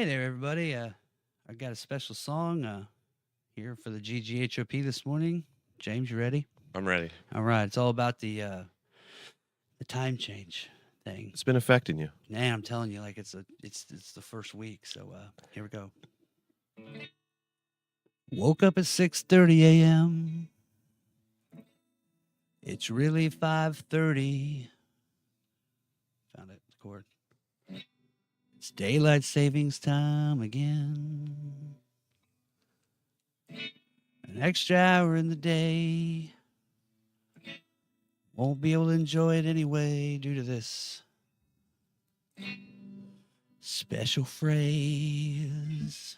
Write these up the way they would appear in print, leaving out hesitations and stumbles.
Hey there, everybody. I got a special song here for the GGHOP this morning. James, you ready? I'm ready. All right. It's all about the time change thing. It's been affecting you. Man, I'm telling you, like it's the first week. So here we go. Woke up at 6:30 a.m. It's really 5:30. Found it. The chord. It's daylight savings time again. An extra hour in the day. Won't be able to enjoy it anyway due to this special phrase.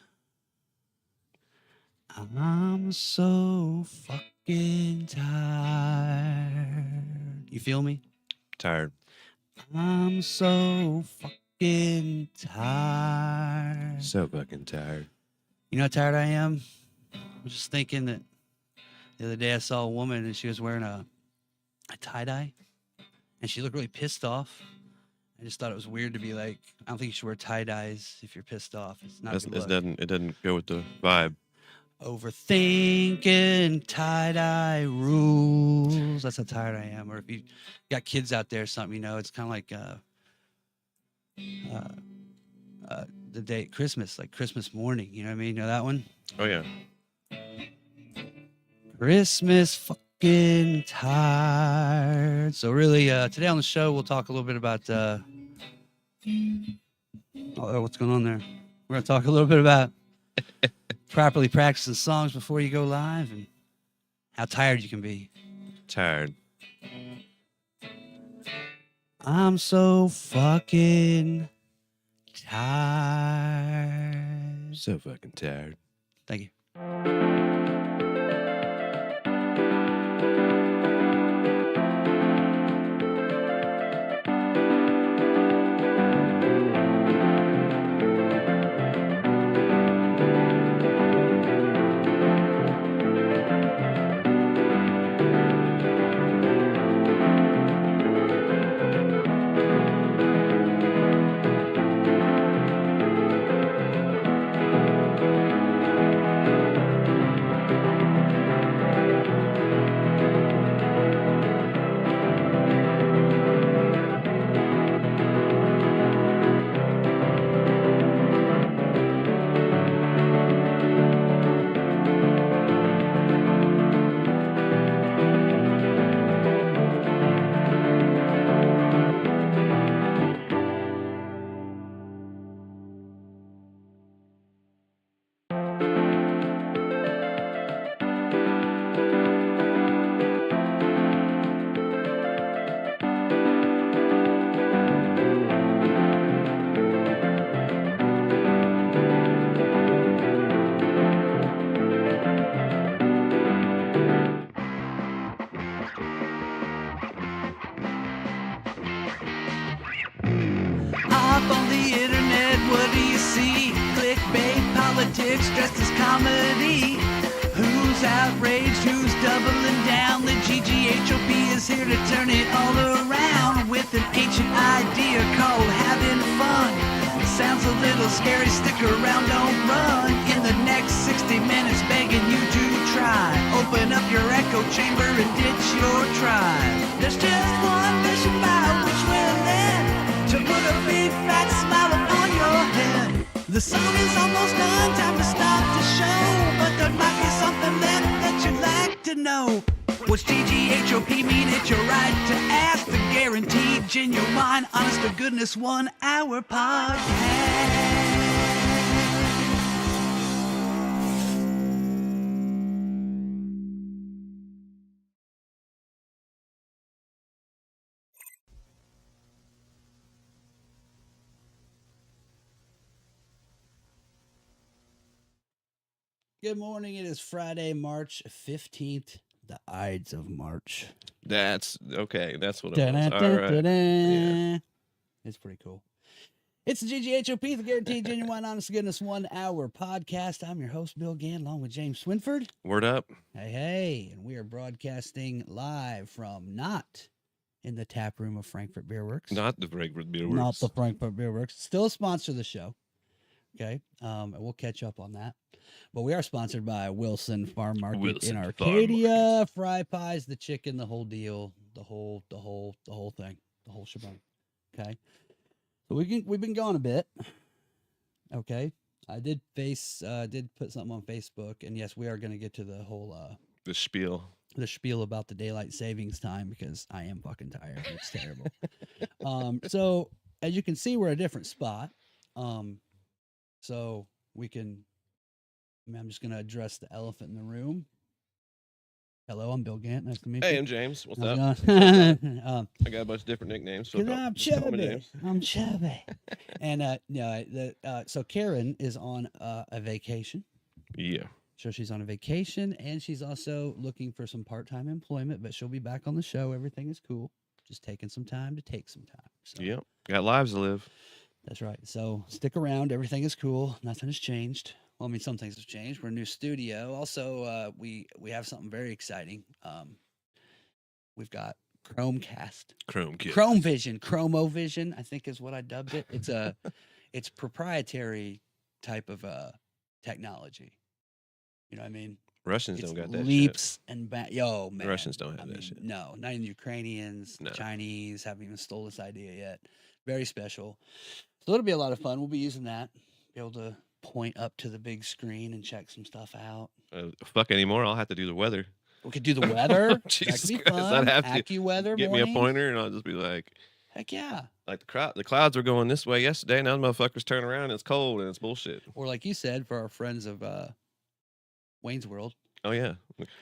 I'm so fucking tired. You feel me? Tired. I'm so fucking tired. So fucking tired. You know how tired I am? I was just thinking that the other day I saw a woman and she was wearing a tie-dye and she looked really pissed off. I just thought it was weird to be like, I don't think you should wear tie-dyes if you're pissed off. It's not good look. It doesn't go with the vibe. Overthinking tie-dye rules. That's how tired I am. Or if you got kids out there or something, it's kind of like the day Christmas, like Christmas morning. You know what I mean? You know that one? Oh yeah. Christmas fucking tired. So really, today on the show, we'll talk a little bit about what's going on there. We're going to talk a little bit about properly practicing songs before you go live and how tired you can be. Tired. I'm so fucking tired. So fucking tired. Thank you. Dressed as comedy. Who's outraged? Who's doubling down? The GGHOP is here to turn it all around with an ancient idea called having fun. Sounds a little scary, stick around, don't run. In the next 60 minutes, begging you to try. Open up your echo chamber and ditch your tribe. There's just one mission by which we're led to put a big fat smile upon your head. The song is almost done, time to stop the show. But there might be something left that you'd like to know. What's GGHOP mean? It's your right to ask. The guaranteed, genuine, honest to goodness 1 hour podcast. Good morning. It is Friday, March 15th, the Ides of March. That's okay. That's what it was. All right. Yeah. It's pretty cool. It's the GGHOP, the Guaranteed Genuine Honest to Goodness 1 hour podcast. I'm your host, Bill Gann, along with James Swinford. Word up. Hey. And we are broadcasting live from not in the tap room of Frankfurt Beer Works. Not the Frankfurt Beer Works. Not the Frankfurt Beer Works. Still a sponsor of the show. Okay. And we'll catch up on that. But we are sponsored by Wilson Farm Market Wilson in Farm Arcadia. Fry pies, the chicken, the whole deal, the whole thing, the whole shebang. Okay. So we've been gone a bit. Okay. I did put something on Facebook, and yes, we are going to get to the whole The spiel. About the daylight savings time because I am fucking tired. It's terrible. So as you can see, we're at a different spot. So we can. I'm just going to address the elephant in the room. Hello, I'm Bill Gant. Nice to meet you. Hey, I'm James. What's How's up? it going? I got a bunch of different nicknames. So Because I'm just call me chubby. James. I'm chubby. And so Karen is on a vacation. Yeah. So she's on a vacation, and she's also looking for some part-time employment, but she'll be back on the show. Everything is cool. Just taking some time to take some time. So Yep. Got lives to live. that's right. So stick around. Everything is cool. Nothing has changed. Well, I mean, some things have changed. We're in a new studio. Also, we have something very exciting. We've got Chromecast, Chrome Vision, Chromo Vision, I think is what I dubbed it. It's proprietary type of technology. You know what I mean? Russians It's don't got that leaps and yo, man. Russians don't have that shit. No, not even Ukrainians, No. Chinese haven't even stole this idea yet. Very special. So it'll be a lot of fun. We'll be using that. Be able to point up to the big screen and check some stuff out. Fuck anymore. I'll have to do the weather. We could do the weather. That Jesus could be Christ, fun. I'd have to AccuWeather Get me mornings. a pointer and I'll just be like, Heck yeah. like the clouds were going this way yesterday. Now the motherfuckers turn around and it's cold and it's bullshit. Or like you said, for our friends of Wayne's World, Oh yeah.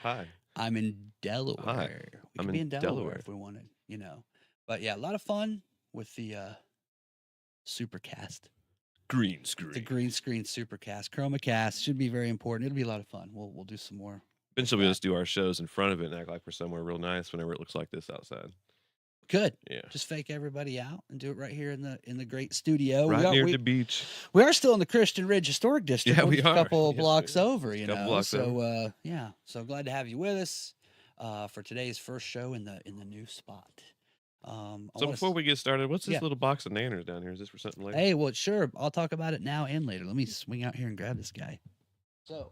Hi. I'm in Delaware. Hi. We I'm could be in in Delaware Delaware. if we wanted, you know. But yeah, a lot of fun with the Supercast. Green screen. The green screen Supercast. Chromacast should be very important. It'll be a lot of fun. We'll do some more. Eventually we'll just do our shows in front of it and act like we're somewhere real nice whenever it looks like this outside. Good. Yeah. Just fake everybody out and do it right here in the great studio. Right near the beach. We are still in the Christian Ridge Historic District. Yeah, we just are. A couple Yes, blocks we are. over, you Couple know. blocks So yeah. So glad to have you with us for today's first show in the new spot. So before we get started, what's this Yeah. little box of nanners down here? Is this for something later? Hey, well, sure. I'll talk about it now and later. Let me swing out here and grab this guy. So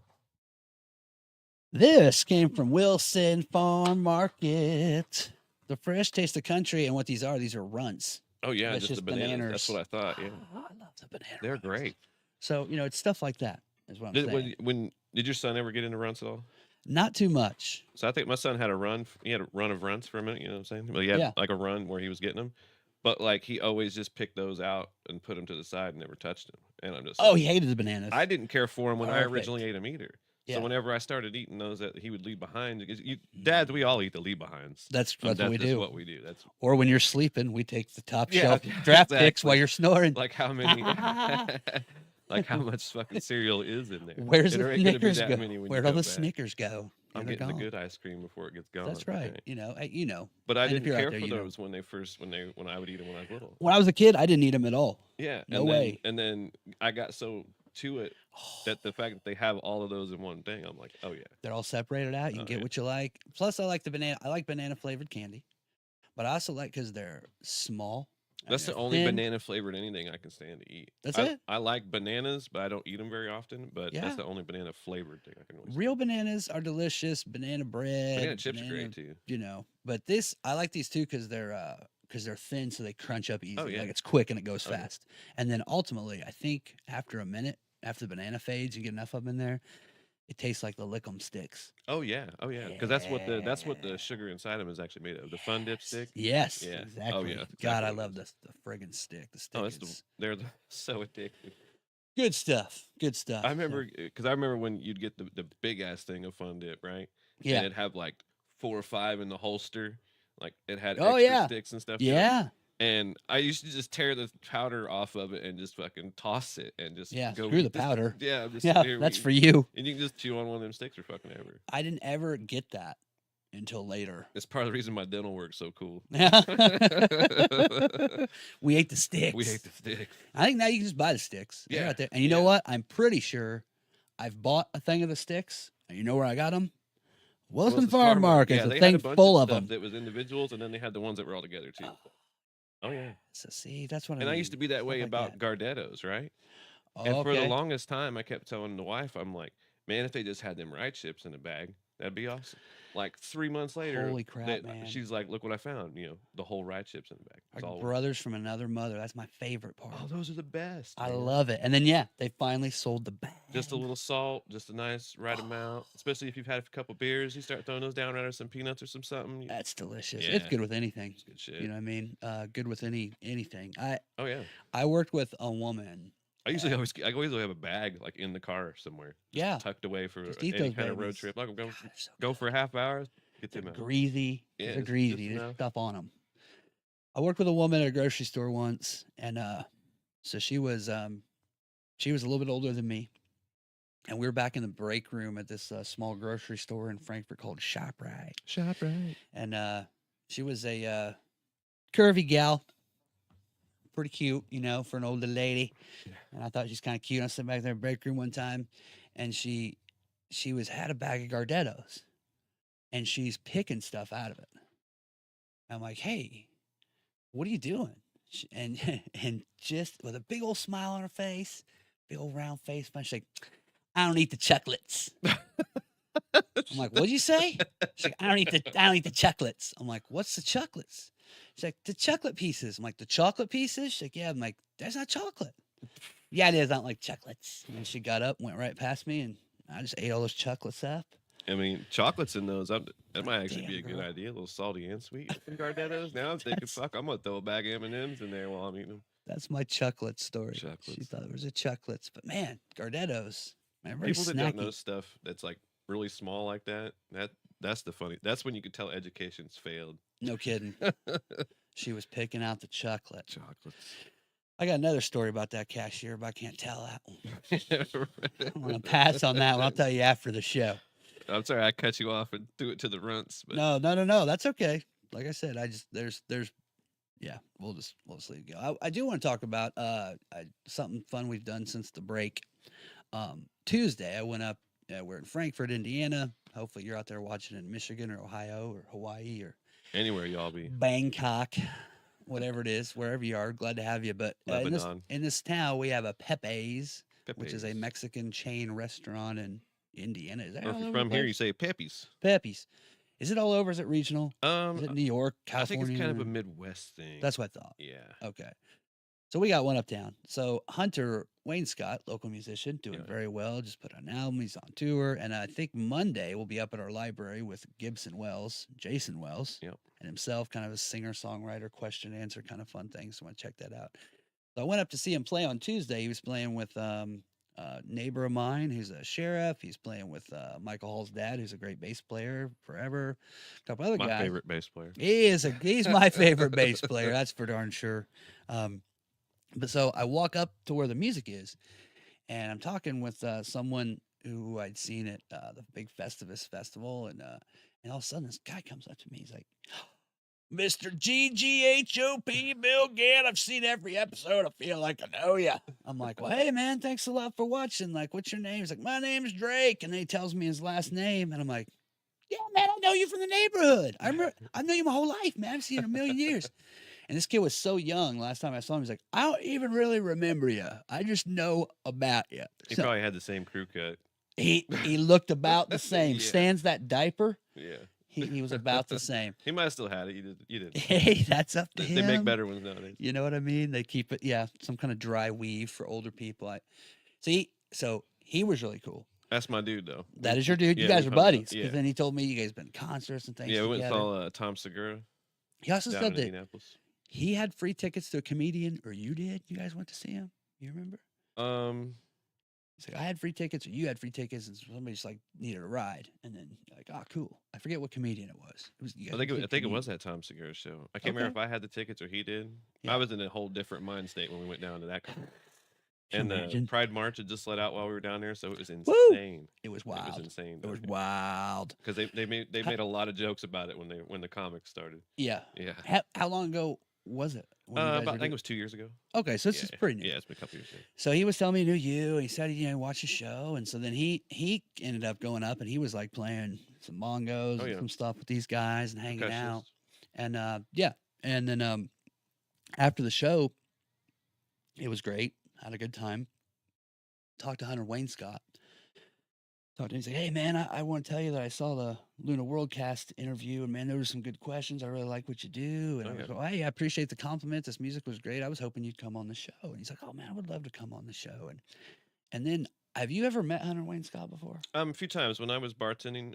this came from Wilson Farm Market. The fresh taste of country, and what these are runts. Oh yeah, That's just the just bananas. bananas. That's what I thought. Yeah, I love the banana. they're runs. great. So it's stuff like that is what I'm saying. Did your son ever get into runs at all? Not too much. So I think my son had a run. He had a run of runs for a minute. You know what I'm saying? Well, he had Yeah. like a run where he was getting them, but like he always just picked those out and put them to the side and never touched them. And I'm just Oh, like, he hated the bananas. I didn't care for them when I Perfect. originally ate them either. Yeah. So whenever I started eating those, that he would leave behind. Because dads, we all eat the leave behinds. That's That's what we just do. what we do. That's Or when you're sleeping, we take the top Yeah, shelf yeah, draft picks while exactly. you're snoring. like how many, like how much fucking cereal is in there. Where's There the ain't gonna be Snickers that go? many when you Where'd all go the back. Snickers go? I'm They're getting the gone. good ice cream before it gets gone. That's right. Okay. You know. But I And if didn't you're out care there, for you know. those when I would eat them when I was little. When I was a kid, I didn't eat them at all. Yeah. No and way. And then I got so to it that the fact that they have all of those in one thing, I'm like, oh yeah. They're all separated out. You can Oh, get yeah. what you like. Plus, I like the banana. I like banana flavored candy, but I also like because they're small. and That's the they're only thin. banana flavored anything I can stand to eat. That's I, it? I like bananas, but I don't eat them very often. But Yeah. that's the only banana flavored thing I can really. Real bananas are delicious. Banana bread. Banana chips are great too. You know, but I like these too because they're thin, so they crunch up easy. Oh, yeah. Like it's quick and it goes Oh, yeah. fast. And then ultimately, I think after a minute, after the banana fades, you get enough of them in there, it tastes like the lick'em sticks. Oh yeah, because that's what the sugar inside them is actually made of. The Fun Dip stick. Yes, Yeah. Oh, exactly. yeah, that's God, exactly I what it love is. the friggin' stick. The stick Oh, is they're so addictive. good stuff. Good stuff. I remember when you'd get the big ass thing of Fun Dip, right? Yeah. And it'd have like 4 or 5 in the holster. Like it had Oh, extra yeah. sticks and stuff. to it. Yeah. And I used to just tear the powder off of it and just fucking toss it and just Yeah, go screw the just- powder. Yeah, I'm just Yeah, sitting here that's eating- for you. And you can just chew on one of them sticks for fucking ever. I didn't ever get that until later. It's part of the reason my dental work's so cool. We ate the sticks. We hate the sticks. I think now you can just buy the sticks. They're Yeah, out there. And you know yeah. what? I'm pretty sure I've bought a thing of the sticks. And you know where I got them? Wilson Farm Market. Yeah, It's they a had thing bunch full of of stuff them. that was individuals, and then they had the ones that were all together too. Oh yeah. So see, that's what And I used to be that way Stuff like about Gardettos, right? And Oh, for the okay. longest time, I kept telling the wife, I'm like, man, if they just had them rye chips in a bag, that'd be awesome. Like 3 months later, Holy crap, man. she's like, look what I found. The whole rye chips in the bag. It's Like all. brothers from another mother. That's my favorite Oh, part. those are the best, I man. love it. And then yeah, they finally sold the Just a bag. little salt, just a nice right amount. Especially if you've had a couple beers, you start throwing those down right or some peanuts or some something. That's delicious. It's Yeah, good with anything. it's good You shit. know what I mean? Good with anything. Oh yeah. I worked with a woman. uh, I always have a bag like in the car somewhere, just yeah, tucked away for just eat any those kind of road babies. trip. Like God, they're so go good. for a half hour, get They're them out. greasy. Yeah, They're just greasy. There's enough. stuff on them. I worked with a woman at a grocery store once, and so she was a little bit older than me, and we were back in the break room at this small grocery store in Frankfurt called ShopRite, Shop right. and she was a curvy gal, pretty cute, for an older lady. Yeah. And I thought she's kind of cute. I sat back there in the break room one time, and she was had a bag of Gardettos, and she's picking stuff out of it. I'm like, hey, what are you doing? And and just with a big old smile on her face, big old round face, she's like, I don't eat the chocolates. I'm like, what'd you say? She's like, I don't eat the chocolates. I'm like, what's the chocolates? She's like, the chocolate pieces. I'm like, the chocolate pieces? She's like, yeah. I'm like, that's not chocolate. Yeah, it is. I don't like chocolates. And she got up, went right past me, and I just ate all those chocolates up. I mean, chocolates in those. That might actually Damn, be a good girl. idea. A little salty and sweet in Gardettos. Now I'm thinking, That's fuck, I'm gonna throw a bag of M&Ms in there while I'm eating them. that's my chocolate story. She Chocolates. thought it was a chocolates, but man, Gardettos, man, very People that don't know snacky. stuff that's like really small like that. That's the funny. That's when you could tell education's failed. No kidding. She was picking out the chocolate. Chocolates. I got another story about that cashier, but I can't tell that one. I'm gonna I'm pass on that one. I'll tell you after the show. sorry I cut you off and threw it to the runts, but No. That's okay. Like I said, I just there's yeah. We'll just leave it go. I do want to talk about something fun we've done since the break. Tuesday, I went up. We're in Frankfurt, Indiana. Hopefully, you're out there watching in Michigan or Ohio or Hawaii or anywhere y'all be. Bangkok, whatever it is, wherever you are. Glad to have you. But Lebanon. in this town, we have a Pepe's, which is a Pepe's. Mexican chain restaurant in Indiana. Is that Or all if you're over the from here, you place? say Pepe's. Pepe's. Is it all over? Is it regional? Is it New York, I think California? it's kind of a Midwest thing. That's what I thought. Yeah. Okay. So we got one uptown. So Hunter Wayne Scott, local musician, doing Yeah. very well. Just put out an album. He's on tour. And I think Monday we'll be up at our library with Gibson Wells, Jason Wells, Yep. and himself, kind of a singer songwriter, question and answer kind of fun thing. So I want to check that out. So I went up to see him play on Tuesday. He was playing with a neighbor of mine who's a sheriff. He's playing with Michael Hall's dad, who's a great bass player forever. A couple other My guys. favorite bass player. He's my favorite bass player. That's for darn sure. But so I walk up to where the music is, and I'm talking with someone who I'd seen at the big Festivus festival, and all of a sudden this guy comes up to me. He's like, "Mr. GGHOP, Bill Gann. I've seen every episode. I feel like I know ya." I'm like, "Well, hey man, thanks a lot for watching. Like, what's your name?" He's like, "My name's Drake," and then he tells me his last name, and I'm like, "Yeah, man, I know you from the neighborhood. I know you my whole life, man. I've seen you in a million years." And this kid was so young. Last time I saw him, he's like, "I don't even really remember you. I just know about you." He So probably had the same crew cut. he looked about the same. Yeah. Stands that diaper. Yeah. He was about the same. He might have still had it. You didn't. Hey, that's up to They him. make better ones nowadays. You know what I mean? They keep it, yeah, some kind of dry weave for older people. So he was really cool. That's my dude, though. That is your dude. You Yeah, guys we are hung out. buddies. Yeah. Because then he told me you guys been to concerts and things Yeah, we went and together. saw Tom Segura He also down said in that Indianapolis. he had free tickets to a comedian, or you did. You guys went to see him. You remember? He's like, I had free tickets, or you had free tickets, and somebody just like needed a ride, and then you're like, oh, cool. I forget what comedian it was. It was. You guys I went to a think it comedian. was that Tom Segura show. I can't remember if I had the tickets or he did. Yeah. I was in a whole different mind state when we went down to that concert. Can you And the imagine? Pride March had just let out while we were down there, so it was Woo! insane. It was It wild. was insane. It was wild. Because they made a lot of jokes about it when the comics started. Yeah. Yeah. How long ago was it? when you guys About, were I think doing- it was 2 years ago. Okay, so it's Yeah, just pretty new. Yeah, it's been a couple years ago. So he was telling me he knew you. And he said he watched the show, and so then he ended up going up, and he was like playing some bongos Oh, and yeah. some stuff with these guys and hanging out. Percussionist. And yeah, and then after the show, it was great. Had a good time. talked to Hunter Wainscott. Talked to him. He's like, "Hey man, I want to tell you that I saw the Luna Worldcast interview, and man, there were some good questions. I really like what you do." And I was like, "Hey, I appreciate the compliment. This music was great. I was hoping you'd come on the show." And he's like, "Oh man, I would love to come on the show." And then, have you ever met Hunter Wainscott before? A few times when I was bartending,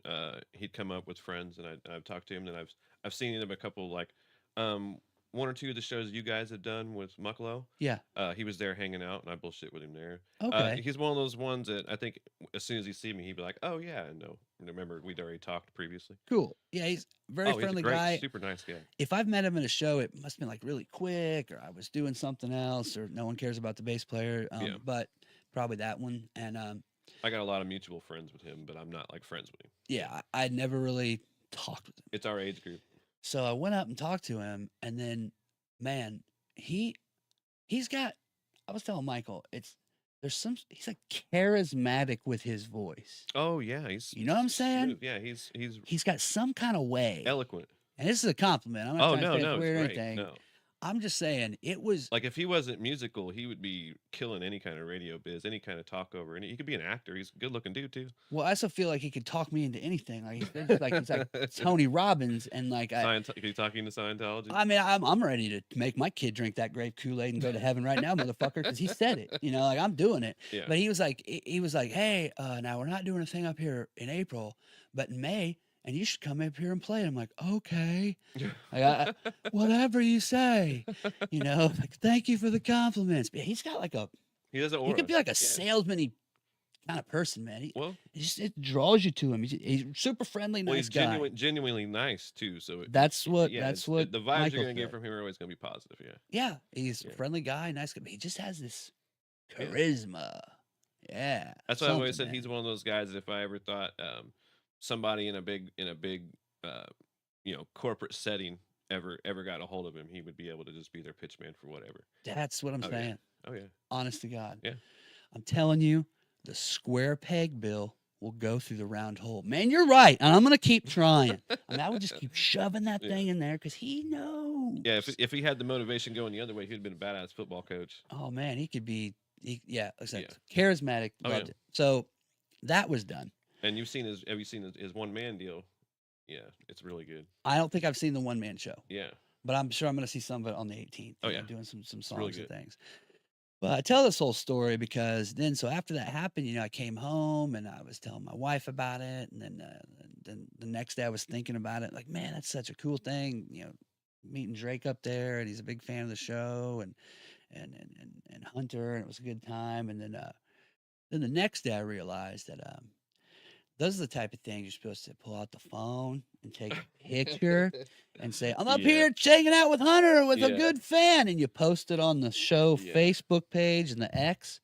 he'd come up with friends, and I've talked to him. And I've seen him a couple like, um, one or two of the shows you guys have done with Mucklow. Yeah. He was there hanging out, and I bullshit with him there. Okay. He's one of those ones that I think as soon as he see me, he'd be like, "Oh yeah, I know. Remember we'd already talked previously." Cool. Yeah, he's a very Oh, he's a friendly great, guy. super nice guy. If I've met him in a show, it must have been like really quick, or I was doing something else, or no one cares about the bass player. Yeah. But probably that one. And I got a lot of mutual friends with him, but I'm not like friends with him. yeah, I'd never really talked with him. It's our age group. So I went up and talked to him, and then, man, he's got. I was telling Michael, he's like charismatic with his voice. Oh yeah, he's You know what I'm saying? smooth. Yeah, he's He's got some kind of way, eloquent. and this is a compliment. I'm not Oh trying to no, say it's no, it's weird or great. anything. No, I'm just saying it was. like if he wasn't musical, he would be killing any kind of radio biz, any kind of talkover. He could be an actor. He's a good looking dude too. Well, I also feel like he could talk me into anything. Like he's like Tony Robbins, and like Are you talking to Scientology? I mean, I'm ready to make my kid drink that grape Kool-Aid and go to heaven right now, motherfucker, because he said it. You know, like I'm doing it. Yeah. But he was like, hey, now we're not doing a thing up here in April, but in May, and you should come up here and play. And I'm like, okay, like, whatever you say. You know, like thank you for the compliments. But he's got like He does it. he could be like a salesman-y kind of person, man. Well, It draws you to him. He's super friendly, nice he's guy. genuinely nice too. So That's what the Michael vibes you're gonna said. get from him are always gonna be positive. Yeah. Yeah, he's a Yeah. friendly guy, nice guy. But he just has this Yeah. charisma. Yeah. That's why I always something, said he's man. one of those guys. If I ever thought somebody in a big corporate setting ever got a hold of him, he would be able to just be their pitch man for whatever. That's what I'm Oh, yeah. saying. Oh yeah. Honest to God. Yeah. I'm telling you, the square peg bill will go through the round hole. Man, you're right. And I'm going to keep trying. I mean, I would just keep shoving that Yeah. thing in there because he knows. Yeah, if he had the motivation going the other way, he'd have been a badass football coach. Oh, man, he could be, like I said, Yeah. charismatic. Oh, Loved yeah. it. So have you seen his one man deal? Yeah, it's really good. I don't think I've seen the one-man show. Yeah. But I'm sure I'm going to see some of it on the 18th. Oh, you know, yeah. doing some songs really and good. things. But I tell this whole story because then, so after that happened, I came home and I was telling my wife about it, and then the next day I was thinking about it, like, man, that's such a cool thing, meeting Drake up there, and he's a big fan of the show, and Hunter, and it was a good time, and then the next day I realized that those are the type of things you're supposed to pull out the phone and take a picture and say, I'm up Yeah. here hanging out with Hunter with a Yeah. good fan. And you post it on the show Yeah. Facebook page and the X.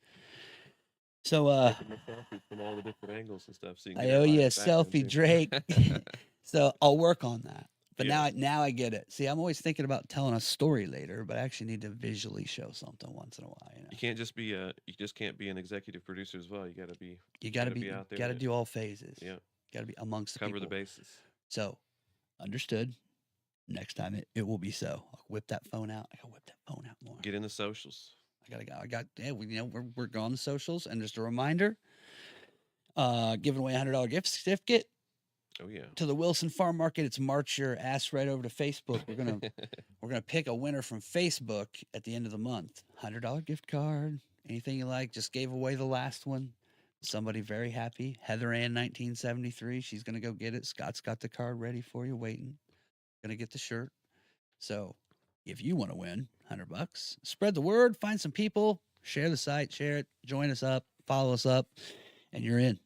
So Taking the selfies from all the different angles and stuff. So you can I get owe you a live back then, selfie, too. Drake. So I'll work on that. But Yeah. now I get it. See, I'm always thinking about telling a story later, but I actually need to visually show something once in a while. You can't just be you just can't be an executive producer as well. You got to be You got to gotta be, be out there got to with it. do all phases. Yeah. Got to be amongst the cover the people. bases. So, understood. Next time it will be so. I'll whip that phone out. I gotta whip that phone out more. Get in the socials. We're going to socials, and just a reminder, giving away a $100 gift certificate Oh yeah. to the Wilson Farm Market. It's march your ass right over to Facebook. We're gonna pick a winner from Facebook at the end of the month. $100 gift card, anything you like. Just gave away the last one. Somebody very happy. Heather Ann 1973. She's gonna go get it. Scott's got the card ready for you, waiting. Gonna get the shirt. So if you want to win $100, spread the word, find some people, share the site, share it, join us up, follow us up, and you're in.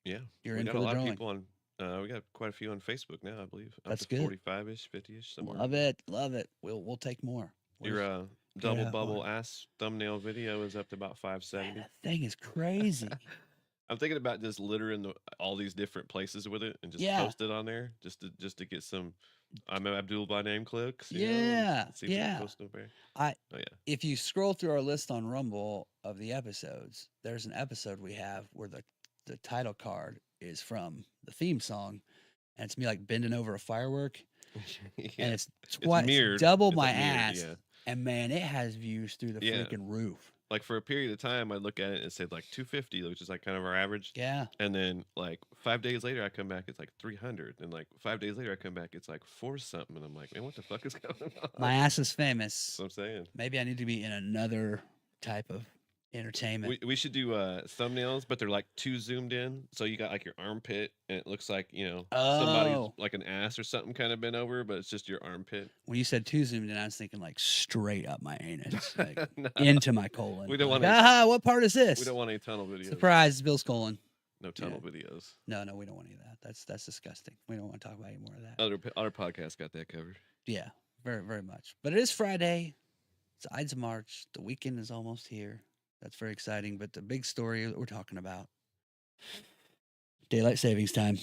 Yeah. You're We in got for a the lot drawing. of people on. We got quite a few on Facebook now, I believe. That's up to good. 45ish, 50ish, somewhere. Love it. We'll take more. Your Gotta double have bubble fun. ass thumbnail video is up to about Man, 570. that thing is crazy. I'm thinking about just littering all these different places with it and just Yeah. post it on there just to get some I'm Abdul by name clicks. Yeah, See if we can yeah. post them there. I- Oh yeah. If you scroll through our list on Rumble of the episodes, there's an episode we have where the title card is from the theme song, and it's me like bending over a firework, Yeah. and it's mirrored. double It's, my mirrored, ass. yeah. And man, it has views through the Yeah. freaking roof. Like for a period of time, I look at it and it said like 250, which is like kind of our average. Yeah. And then like 5 days later, I come back, it's like 300. And like 5 days later, I come back, it's like four something. And I'm like, man, what the fuck is going on? My ass is That's famous. what I'm saying. Maybe I need to be in another type of entertainment. We should do thumbnails, but they're like too zoomed in. So you got like your armpit, and it looks like, somebody's Oh. like an ass or something kind of bent over, but it's just your armpit. When you said too zoomed in, I was thinking like straight up my anus, like No, into my colon. we don't Like, want any, aha, what part is we this? don't want any tunnel videos. Surprise, it's Bill's colon. No tunnel videos. No, we don't want any of that. That's disgusting. We don't want to talk about any more of that. Other podcasts got that covered. Yeah, very, very much. But it is Friday. It's Ides of March. The weekend is almost here. That's very exciting. But the big story that we're talking about, daylight savings time.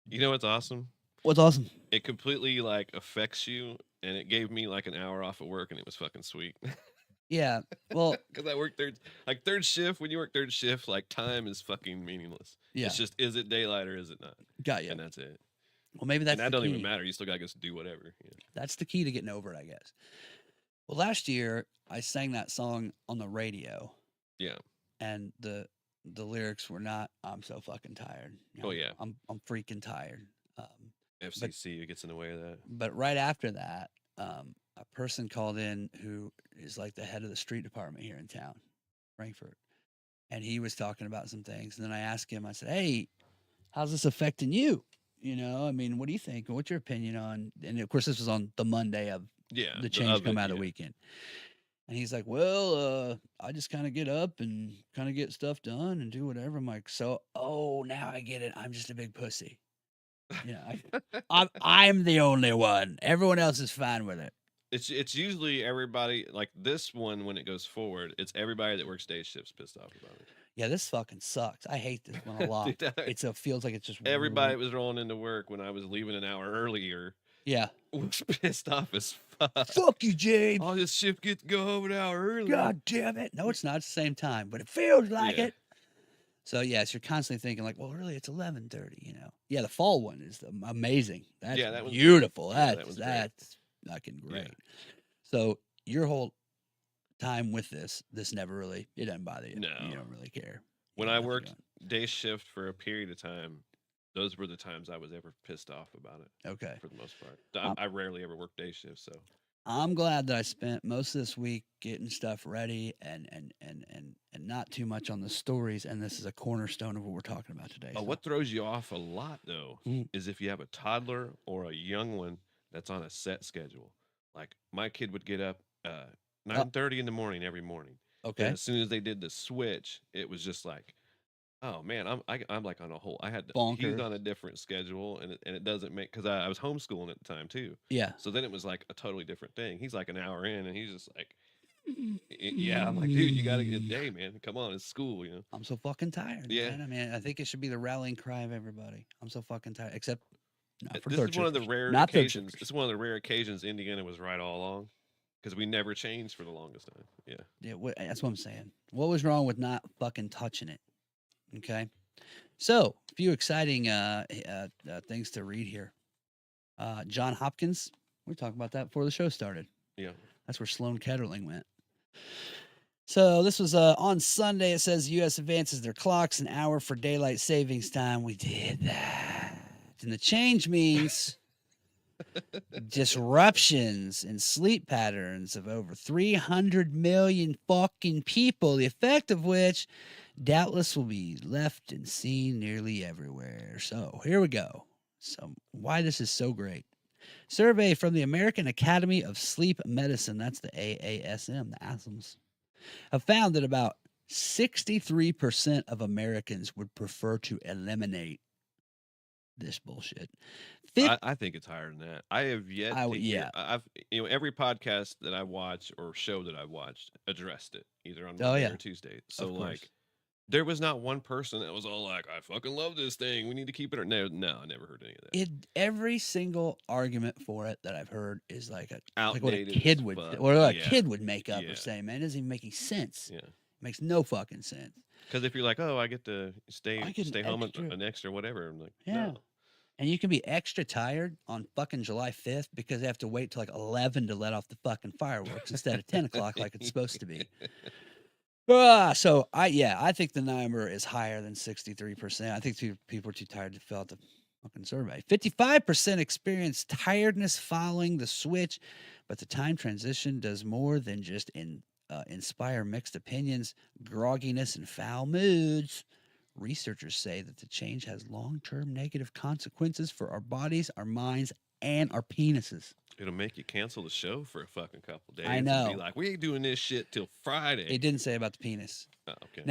You know what's awesome? What's awesome? It completely like affects you, and it gave me like an hour off of work, and it was fucking sweet. Yeah. Well, Because I work third shift. When you work third shift, like time is fucking meaningless. yeah. It's just, is it daylight or is it not? Got you. And that's it. Well, maybe that's And that the don't key. even matter. You still gotta do whatever. Yeah. That's the key to getting over it, I guess. Well, last year I sang that song on the radio, Yeah. and the lyrics were not "I'm so fucking tired." Oh, yeah. I'm freaking tired. FCC gets in the way of that. But right after that, a person called in who is like the head of the street department here in town, Frankfurt, and he was talking about some things. And then I asked him, I said, "Hey, how's this affecting you? I mean, what do you think? What's your opinion on?" And of course, this was on the Monday of Yeah. the change come oven, out of the weekend. And he's like, "Well, I just kind of get up and kind of get stuff done and do whatever." I'm like, now I get it. I'm just a big pussy. I'm the only one. Everyone else is fine with it. It's usually everybody like this one when it goes forward. It's everybody that works day shifts pissed off about it. Yeah, this fucking sucks. I hate this one a lot. Dude, Feels like it's just everybody that was rolling into work when I was leaving an hour earlier Yeah. was pissed off as fuck. Fuck you, James. Oh, this shift gets to go over an hour early. God damn it. No, it's not. It's the same time, but it feels like Yeah. it. So yes, you're constantly thinking like, well, really, it's 11:30. Yeah, the fall one is amazing. That's Yeah, that one's beautiful. yeah, that That's one's great. that's fucking Yeah. great. So your whole time with this never really it doesn't bother you. No. You don't really care. When You I got nothing worked going. day shift for a period of time, those were the times I was ever pissed off about it Okay. for the most part. Um, I rarely ever work day shifts, so I'm glad that I spent most of this week getting stuff ready and not too much on the stories. And this is a cornerstone of what we're talking about today. Oh, so- what throws you off a lot though Mm. is if you have a toddler or a young one that's on a set schedule. Like my kid would get up 9:30 in the morning every morning. Okay. And as soon as they did the switch, it was just like, oh man, I'm like on a whole. He's Bonkers. on a different schedule, and it doesn't make because I was homeschooling at the time too. Yeah. So then it was like a totally different thing. He's like an hour in, and he's just like, yeah. I'm like, dude, you gotta get a day, man. Come on, it's school. I'm so fucking tired. Yeah. Man. I mean, I think it should be the rallying cry of everybody. I'm so fucking tired. Except not for This third is one of the shifters. rare Not third occasions. shifters. It's one of the rare occasions Indiana was right all along because we never changed for the longest time. Yeah. Yeah, that's what I'm saying. What was wrong with not fucking touching it? Okay. So, a few exciting things to read here. John Hopkins. We talked about that before the show started. Yeah. That's where Sloan Kettering went. So this was on Sunday. It says U.S. advances their clocks an hour for daylight savings time. We did that. And the change means disruptions in sleep patterns of over 300 million fucking people, the effect of which doubtless will be left and seen nearly everywhere. So here we go. So why this is so great. Survey from the American Academy of Sleep Medicine, that's the AASM, the ASMs, have found that about 63% of Americans would prefer to eliminate this bullshit. I think it's higher than that. I have yet I to would- hear, yeah. I've every podcast that I watch or show that I've watched addressed it either on Oh, Monday yeah. or Tuesday. So Of course. like there was not one person that was all like, I fucking love this thing. We need to keep it. Or no, I never heard any of that. Every single argument for it that I've heard is like what a Outdated kid as would fuck. or a Yeah. kid would make up Yeah. or say, man, it doesn't even make any sense. Yeah. Makes no fucking sense. Because if you're like, oh, I get to I get stay an home extra- an extra whatever, I'm like, Yeah. no. And you can be extra tired on fucking July 5th because they have to wait till like 11 to let off the fucking fireworks instead of 10 o'clock like it's supposed to be. So I think the number is higher than 63%. I think people are too tired to fill out the fucking survey. 55% experience tiredness following the switch, but the time transition does more than just inspire mixed opinions, grogginess, and foul moods. Researchers say that the change has long-term negative consequences for our bodies, our minds, and our penises. It'll make you cancel the show for a fucking couple days. I And know. be like, we ain't doing this shit till Friday. It didn't say about the penis. Oh, okay.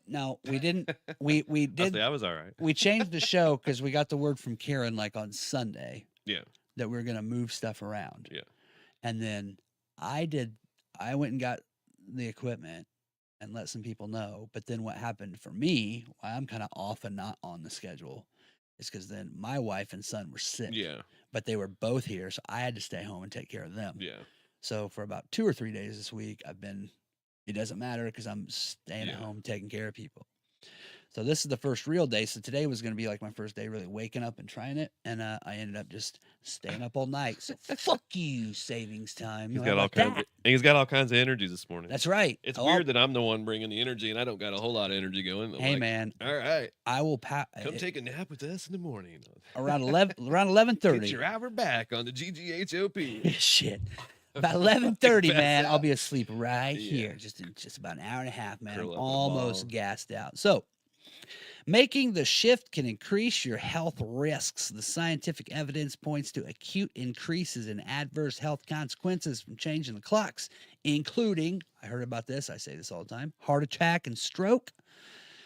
Now we didn't we did I was all right. we changed the show because we got the word from Karen like on Sunday Yeah. that we were gonna move stuff around. Yeah. And then I went and got the equipment and let some people know. But then what happened for me, why I'm kind of off and not on the schedule, is because then my wife and son were sick. Yeah. But they were both here, so I had to stay home and take care of them. Yeah. So for about 2 or 3 days this week, it doesn't matter because I'm staying at home taking care of people. So this is the first real day. So today was going to be like my first day really waking up and trying it. And I ended up just staying up all night. So fuck you, savings time. He's got all kinds of energy this morning. That's right. It's weird that I'm the one bringing the energy and I don't got a whole lot of energy going. Hey, man. All right. I will come take a nap with us in the morning. Around 11:30. Get your hour back on the GGHOP. Shit. About 11:30, man. I'll be asleep right here. Just about an hour and a half, man. I'm almost gassed out. So making the shift can increase your health risks. The scientific evidence points to acute increases in adverse health consequences from changing the clocks, including, I heard about this, I say this all the time, heart attack and stroke,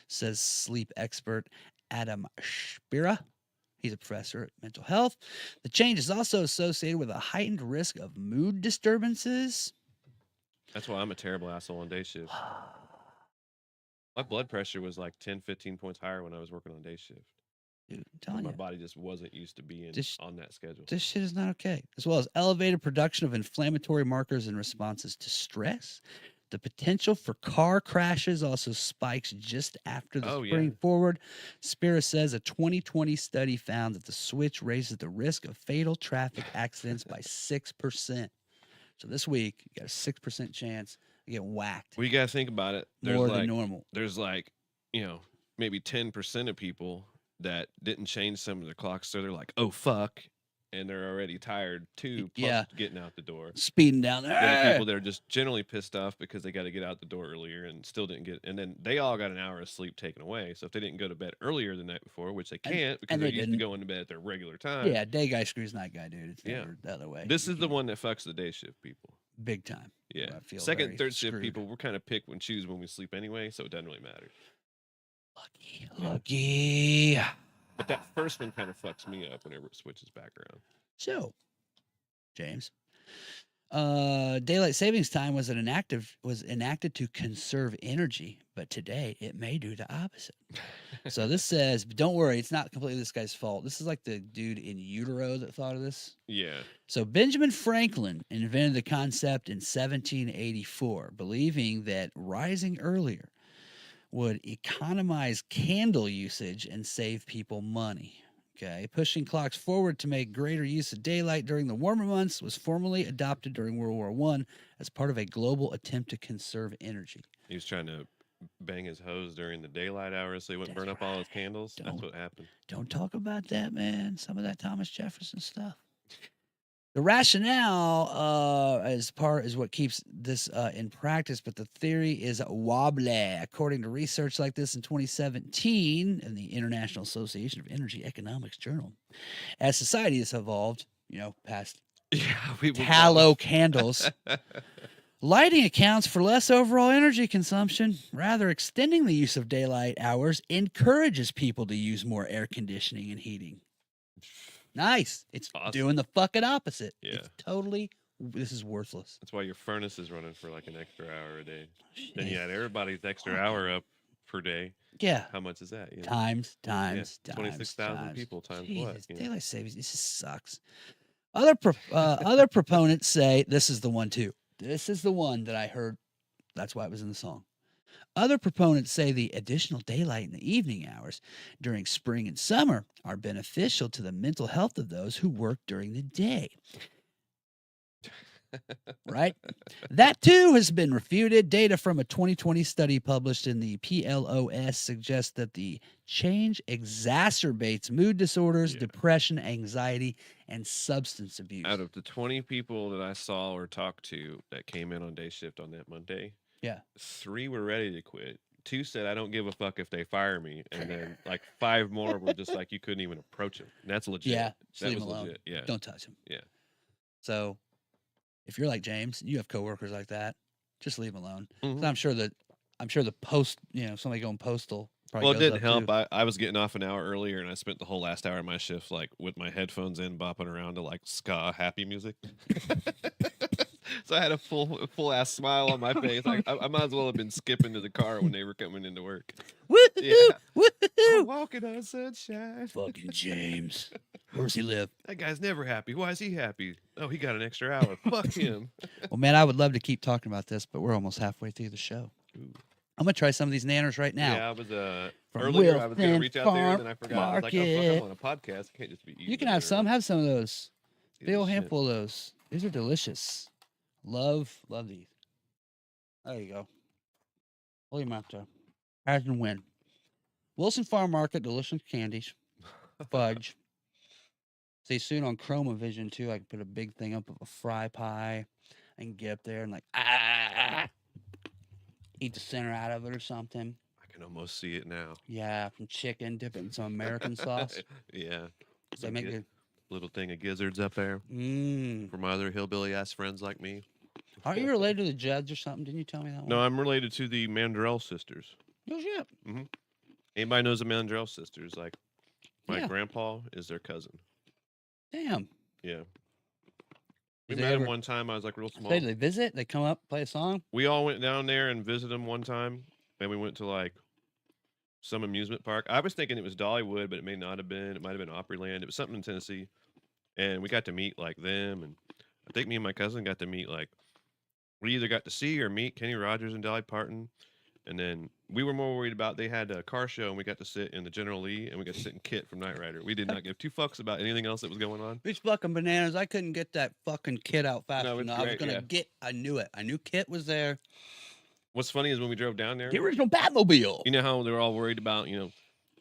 says sleep expert Adam Spira. He's a professor at mental health. The change is also associated with a heightened risk of mood disturbances. That's why I'm a terrible asshole on day shift. My blood pressure was like 10, 15 points higher when I was working on day shift. Dude, I'm telling my you. body just wasn't used to being on that schedule. This shit is not okay. As well as elevated production of inflammatory markers in responses to stress. The potential for car crashes also spikes just after the spring forward. Spira says a 2020 study found that the switch raises the risk of fatal traffic accidents by 6%. So this week, you got a 6% chance of getting whacked. Well, you got to think about it. More than normal. There's maybe 10% of people that didn't change some of their clocks. So they're like, oh, fuck. And they're already tired too, plus getting out the door. Speeding down there. Then the people that are just generally pissed off because they got to get out the door earlier and still didn't get, and then they all got an hour of sleep taken away. So if they didn't go to bed earlier the night before, which they can't because they're used to going to bed at their regular time. Yeah, day guy screws night guy, dude. It's never the other way. This is the one that fucks the day shift people. Big time. Yeah. Second, third shift people, we're kind of pick and choose when we sleep anyway, so it doesn't really matter. Lucky. But that first one kind of fucks me up whenever it switches back around. So, James, daylight savings time was enacted to conserve energy, but today it may do the opposite. So this says, but don't worry, it's not completely this guy's fault. This is like the dude in utero that thought of this. Yeah. So Benjamin Franklin invented the concept in 1784, believing that rising earlier would economize candle usage and save people money. Okay, pushing clocks forward to make greater use of daylight during the warmer months was formally adopted during World War I as part of a global attempt to conserve energy. He was trying to bang his hose during the daylight hours so he wouldn't burn up all his candles. That's what happened. Don't talk about that, man. Some of that Thomas Jefferson stuff. The rationale is what keeps this in practice, but the theory is wobbly. According to research like this in 2017 in the International Association of Energy Economics Journal, as society has evolved, past tallow candles, lighting accounts for less overall energy consumption. Rather, extending the use of daylight hours encourages people to use more air conditioning and heating. Nice. It's awesome. Doing the fucking opposite. Yeah. This is worthless. That's why your furnace is running for like an extra hour a day. Then you add everybody's extra hour up per day. Yeah. How much is that? Times. 26,000 people times what? Daylight savings. This just sucks. Other proponents say this is the one too. This is the one that I heard. That's why it was in the song. Other proponents say the additional daylight in the evening hours during spring and summer are beneficial to the mental health of those who work during the day. Right? That too has been refuted. Data from a 2020 study published in the PLOS suggests that the change exacerbates mood disorders, depression, anxiety, and substance abuse. Out of the 20 people that I saw or talked to that came in on day shift on that Monday, 3 were ready to quit. 2 said, I don't give a fuck if they fire me. And then like 5 more were just like, you couldn't even approach them. And that's legit. Yeah. That was legit. Yeah. Don't touch them. Yeah. So if you're like James, you have coworkers like that, just leave them alone. Mm-hmm. So I'm sure the post, somebody going postal. Well, it didn't help. I was getting off an hour earlier, and I spent the whole last hour of my shift like with my headphones in, bopping around to like ska happy music. So I had a full ass smile on my face. Like, I might as well have been skipping to the car when they were coming into work. Woo-hoo! Yeah. Woo-hoo! I'm walking on sunshine. Fucking James. Where does he live? That guy's never happy. Why is he happy? Oh, he got an extra hour. Fuck him. Well, man, I would love to keep talking about this, but we're almost halfway through the show. Ooh. I'm gonna try some of these nanners right now. Yeah, I was earlier. I was gonna reach out there, and then I forgot. I was like, "Oh, fuck, I'm on a podcast. I can't just be eating." You can have some. Have some of those. Big old handful of those. These are delicious. Love these. There you go. Hold your mouth there. As and win. Wilson Farm Market, delicious candies, fudge. See, soon on Chromavision too, I can put a big thing up of a fry pie and get up there and like eat the center out of it or something. I can almost see it now. Yeah, from chicken, dip it in some American sauce. Yeah. So make a little thing of gizzards up there for my other hillbilly ass friends like me. Aren't you related to the Judds or something? Didn't you tell me that one? No, I'm related to the Mandrell sisters. Oh shit. Mm-hmm. Anybody knows the Mandrell sisters? Like my grandpa is their cousin. Damn. Yeah. We met him one time. I was like real small. They visit? They come up, play a song? We all went down there and visited them one time. And we went to like some amusement park. I was thinking it was Dollywood, but it may not have been. It might have been Opryland. It was something in Tennessee. And we got to meet like them. And I think me and my cousin got to meet like, we either got to see or meet Kenny Rogers and Dolly Parton. And then we were more worried about they had a car show and we got to sit in the General Lee and we got to sit in Kit from Knight Rider. We did not give 2 fucks about anything else that was going on. These fucking bananas. I couldn't get that fucking Kit out fast enough. Great, I was going to I knew it. I knew Kit was there. What's funny is when we drove down there, the original Batmobile. You know how they were all worried about, you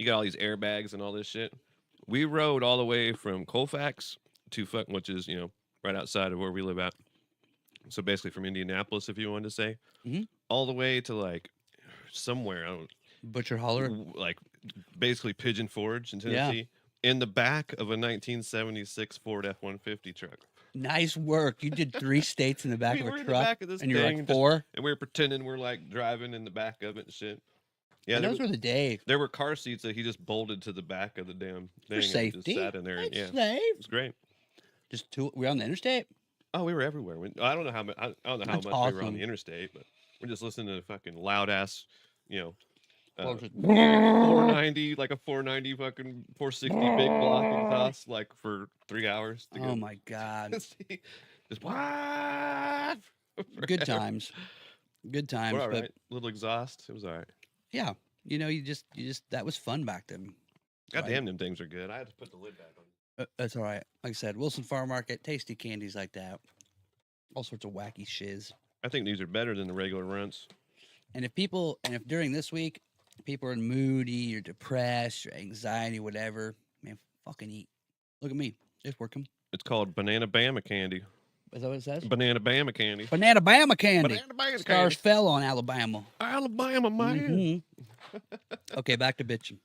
got all these airbags and all this shit. We rode all the way from Colfax to which is, right outside of where we live at. So basically from Indianapolis, if you wanted to say, all the way to like somewhere, I don't know. Butcher Holler, like basically Pigeon Forge in Tennessee, in the back of a 1976 Ford F-150 truck. Nice work. You did 3 states in the back of a truck, in the back of this and you're like 4, and we were pretending we're like driving in the back of it and shit. Yeah, those were the days. There were car seats that he just bolted to the back of the damn thing. For safety. And just sat in there. That's yeah, safe. It was great. Just 2. We're on the interstate. Oh, we were everywhere. I don't know how much. I don't know how much we were on the interstate, but we're just listening to fucking loud ass, 490, like a 490 fucking 460 big block exhaust, like for 3 hours. Oh my god! Just what? Good times. Good times. We're all right. Little exhaust. It was all right. Yeah, you just that was fun back then. God damn, them things are good. I had to put the lid back on. That's all right. Like I said, Wilson Farm Market, tasty candies like that. All sorts of wacky shiz. I think these are better than the regular runts. And if during this week people are moody or depressed or anxiety, whatever, man, fucking eat. Look at me. It's working. It's called Banana Bama candy. Is that what it says? Banana Bama candy. Banana Bama candy. Banana Bama Stars candy. fell on Alabama. Alabama, man. Okay, back to bitching.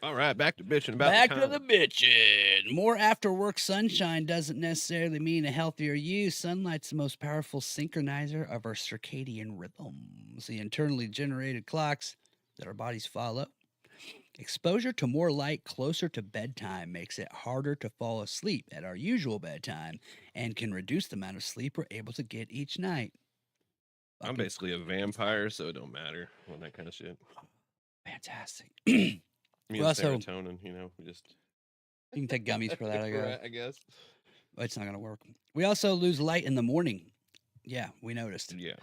All right, back to bitching about back to the bitching. More after work sunshine doesn't necessarily mean a healthier you. Sunlight's the most powerful synchronizer of our circadian rhythms, the internally generated clocks that our bodies follow. Exposure to more light closer to bedtime makes it harder to fall asleep at our usual bedtime and can reduce the amount of sleep we're able to get each night. I'm basically a vampire, so it don't matter on that kind of shit. Fantastic. Me and serotonin, we just... You can take gummies for that, I guess. It's not going to work. We also lose light in the morning. Yeah, we noticed. Yeah.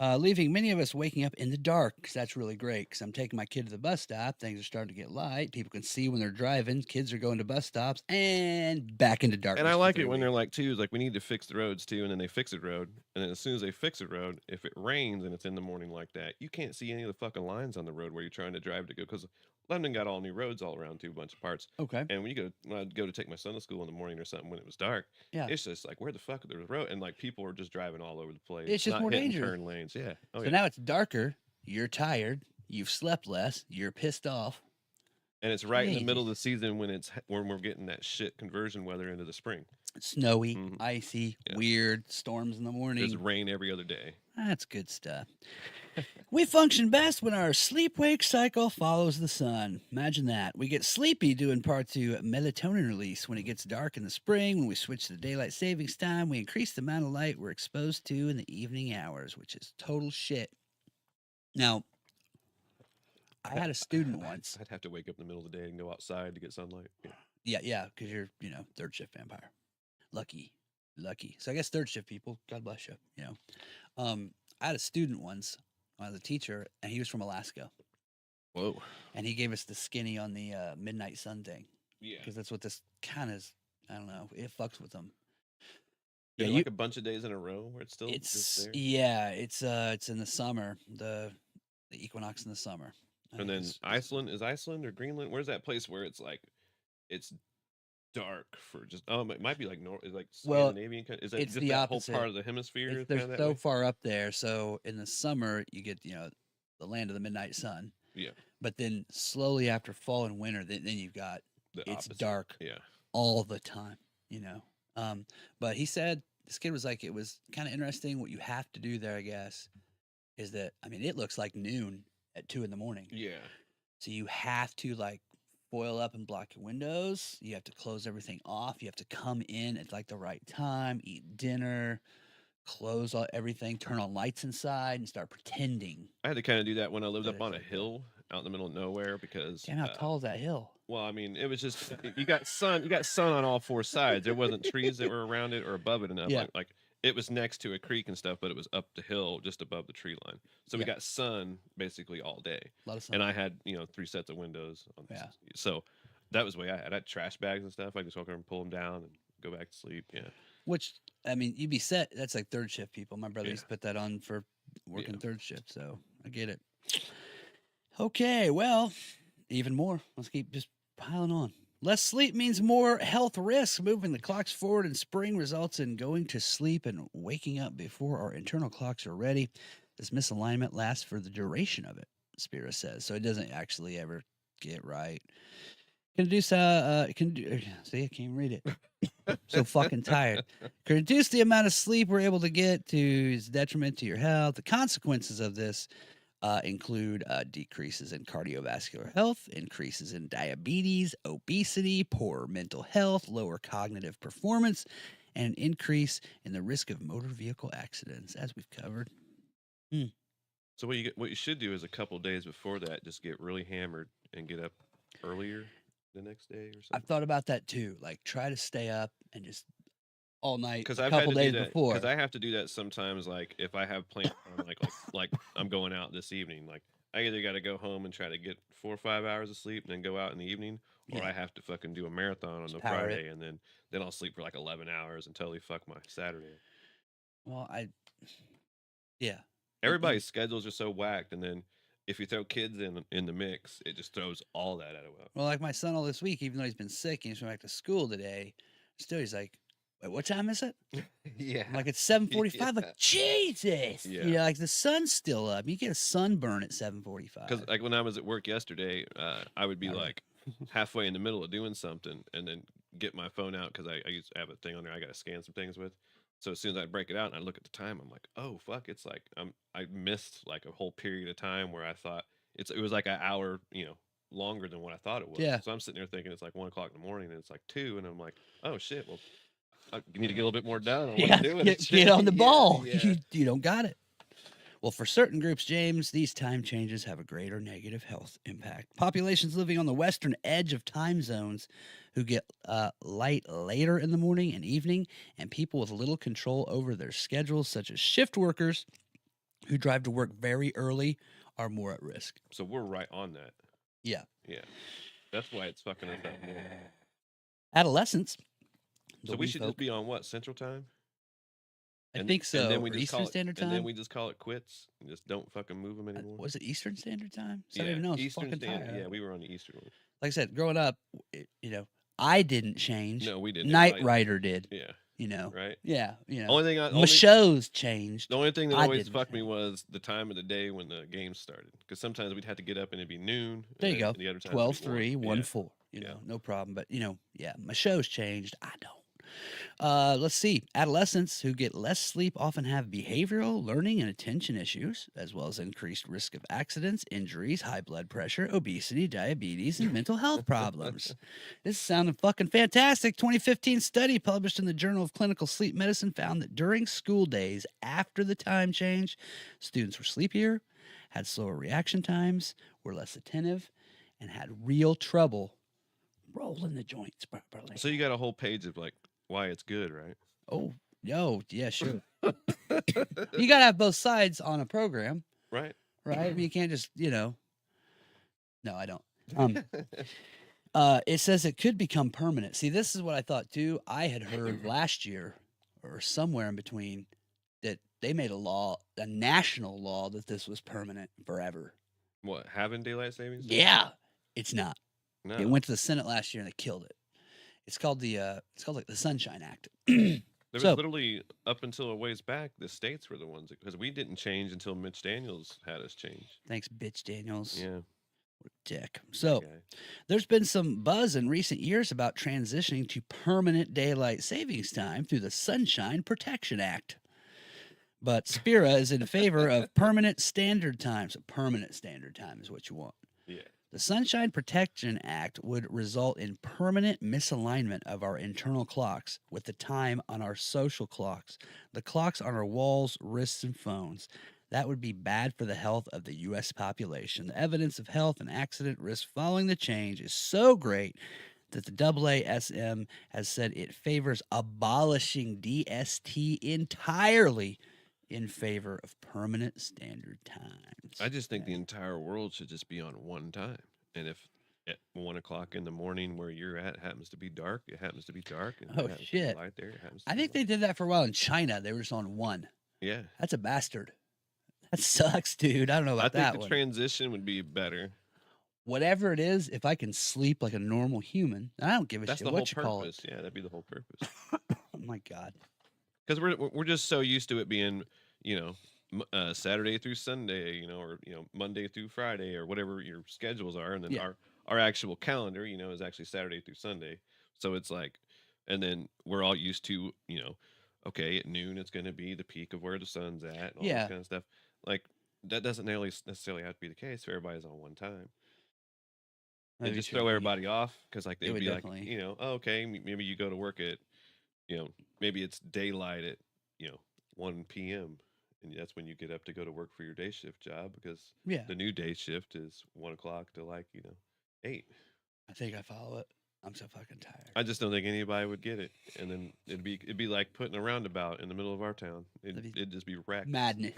Leaving many of us waking up in the dark because that's really great. Because I'm taking my kid to the bus stop, things are starting to get light. People can see when they're driving. Kids are going to bus stops and back into darkness. And I for like 3 it when they're weeks. like, too, is like, we need to fix the roads, too. And then they fix a road. And then as soon as they fix a road, if it rains and it's in the morning like that, you can't see any of the fucking lines on the road where you're trying to drive to go. Because London got all new roads all around, too, a bunch of parts. Okay. And when I'd go to take my son to school in the morning or something when it was dark, Yeah. it's just like, where the fuck are the road? And like people are just driving all over the place. It's just not more hitting dangerous. turn lanes. Yeah. Oh, So yeah. now it's darker. You're tired. You've slept less. You're pissed off. And it's right in the middle of Jesus. the season when we're getting that shit conversion weather into the spring. Snowy, Mhm. icy, Yeah. weird, storms in the There's morning. rain every other day. That's good stuff. We function best when our sleep wake cycle follows the sun. Imagine that. We get sleepy due in part to melatonin release. When it gets dark in the spring, when we switch to daylight savings time, we increase the amount of light we're exposed to in the evening hours, which is total shit. Now, I had a student once. I'd have to wake up in the middle of the day and go outside to get sunlight. Yeah. Yeah, because you're, third shift vampire. Lucky. So I guess third shift people, God bless you, I had a student once, I was a teacher, and he was from Alaska. Whoa. And he gave us the skinny on the midnight sun thing Yeah. because that's what this kind of, I don't know, it fucks with them. Yeah, Yeah, like a bunch of days in a row where it's still just it's there. it's in the summer, the equinox in the summer. I And think then Iceland or Greenland? Where's that place where it's like it's dark for just it might be like is like Well, Scandinavian is that it's just the that opposite. whole part of the hemisphere? It's, Is they're kinda that so way? far up there. So in the summer, you get the land of the midnight sun. Yeah. But then slowly after fall and winter, then you've got The it's opposite. dark Yeah. all the time. But he said this kid was like, it was kind of interesting. What you have to do there, I guess, is that it looks like noon at 2 a.m. Yeah. So you have to like foil up and block your windows. You have to close everything off. You have to come in at like the right time, eat dinner, close everything, turn on lights inside, and start pretending. I had to kind of do that when I lived That up on it's a like that. hill out in the middle of nowhere because Damn, how tall is that hill? well, I mean, it was just you got sun on all four sides. There wasn't trees that were around it or above it enough. Yeah. Like it was next to a creek and stuff, but it was up the hill just above the tree line. So we Yeah. got sun basically all day. A lot of sun. And I had, 3 sets of windows on Yeah. So that was the way I had trash bags and stuff. I just walk over and pull them down and go back to sleep. Yeah. Which you'd be set. That's like third shift people. My brother Yeah. used to put that on for working Yeah. third shift, so I get it. Okay, well, even more. Let's keep just piling on. Less sleep means more health risks. Moving the clocks forward in spring results in going to sleep and waking up before our internal clocks are ready. This misalignment lasts for the duration of it, Spira says, so it doesn't actually ever get right. See, I can't even read it. So fucking tired. Can reduce the amount of sleep we're able to get to is detriment to your health. The consequences of this include decreases in cardiovascular health, increases in diabetes, obesity, poor mental health, lower cognitive performance, and an increase in the risk of motor vehicle accidents, as we've covered. So what you should do is a couple days before that, just get really hammered and get up earlier the next day or I've something. thought about that too. Like, try to stay up and just all night Because a I've had couple to do days that. before. Because I have to do that sometimes. Like if I have plans on like I'm going out this evening. Like I either got to go home and try to get 4 or 5 hours of sleep and then go out in the evening, or Yeah. I have to fucking do a marathon on the power it. Friday and then I'll sleep for like 11 hours and totally fuck my Saturday. Well, yeah. Everybody's schedules are so whacked, and then if you throw kids in the mix, it just throws all that out of whack. Well, like my son all this week, even though he's been sick and he's went back to school today, still he's like, "Wait, what time is it?" Yeah. I'm like, "It's 7:45." Yeah. Like, Jesus, Yeah. like the sun's still up. You get a sunburn at 7:45. Because like when I was at work yesterday, I would be I know. like halfway in the middle of doing something and then get my phone out because I used to have a thing on there I got to scan some things with. So as soon as I break it out and I look at the time, I'm like, oh fuck, it's like I missed like a whole period of time where I thought it was like an hour, longer than what I thought it was. Yeah. So I'm sitting there thinking it's like 1 o'clock in the morning and it's like 2, and I'm like, oh shit, well, I need to get a little bit more done on what I'm doing. get on the Yeah, ball. yeah. You don't got it. Well, for certain groups, James, these time changes have a greater negative health impact. Populations living on the western edge of time zones who get light later in the morning and evening, and people with little control over their schedules, such as shift workers who drive to work very early are more at risk. So we're right on that. Yeah. Yeah. That's why it's fucking us up more. Adolescents. So we should just be on what, Central Time? I think so. And then we Or just Eastern call it, Standard and Time. then we just call it quits and just don't fucking move them anymore. Was it Eastern Standard Time? So I Yeah, don't even know. It's Eastern fucking Standard. tired. Yeah, we were on the Eastern one. Like I said, growing up, I didn't change. No, we didn't. Knight Everybody- Rider did. Yeah, Right. right. Yeah. Only shows changed. the only thing that I always didn't fucked me change. was the time of the day when the game started. Because sometimes we'd have to get up and it'd be noon. There you and go. The other times 12-3, it'd be 1-4. Yeah. No problem. But my show's changed. I don't. Let's see. Adolescents who get less sleep often have behavioral, learning, and attention issues, as well as increased risk of accidents, injuries, high blood pressure, obesity, diabetes, and mental health problems. This is sounding fucking fantastic. 2015 study published in the Journal of Clinical Sleep Medicine found that during school days after the time change, students were sleepier, had slower reaction times, were less attentive, and had real trouble rolling the joints properly. So you got a whole page of like why it's good, right? Oh, yeah, sure. You gotta have both sides on a program, Right. right? I mean, you can't just, No, I don't. It says it could become permanent. See, this is what I thought too. I had heard last year or somewhere in between that they made a national law that this was permanent forever. What, having daylight savings? Yeah, it's not. No. It went to the Senate last year and they killed it. It's called like the Sunshine Act. There was So- literally up until a ways back, the states were the ones because we didn't change until Mitch Daniels had us change. Thanks, bitch Daniels. Yeah. What a dick. So okay. there's been some buzz in recent years about transitioning to permanent daylight savings time through the Sunshine Protection Act. But Spira is in favor of permanent standard time. So permanent standard time is what you want. Yeah. The Sunshine Protection Act would result in permanent misalignment of our internal clocks with the time on our social clocks, the clocks on our walls, wrists, and phones. That would be bad for the health of the U.S. population. The evidence of health and accident risk following the change is so great that the AASM has said it favors abolishing DST entirely in favor of permanent standard times. I just think the entire world should just be on one time. And if at 1 o'clock in the morning where you're at happens to be dark, it happens to be dark. And if Oh, it happens to be shit. light there, it happens to I be think they light. did that for a while in China. They were just on one. Yeah. That's a bastard. That sucks, dude. I don't know I about think that the one. transition would be better. Whatever it is, if I can sleep like a normal human, I don't give a That's shit the whole what you call it. purpose. Yeah, that'd be the whole purpose. Oh my god. Because we're just so used to it being, Saturday through Sunday, or Monday through Friday, or whatever your schedules are, and then Yeah. our actual calendar, is actually Saturday through Sunday. So it's like, and then we're all used to, okay, at noon it's going to be the peak of where the sun's at, and all Yeah. this kind of stuff. Like that doesn't necessarily have to be the case if everybody's on one time. Maybe And just should throw be. everybody off because like It they'd would be like, definitely. oh, okay, maybe you go to work at, maybe it's daylight at 1 p.m. and that's when you get up to go to work for your day shift job because Yeah. the new day shift is 1 o'clock to 8. I think I follow it. I'm so fucking tired. I just don't think anybody would get it, and then it'd be like putting a roundabout in the middle of our town. It'd just be wrecked. Madness.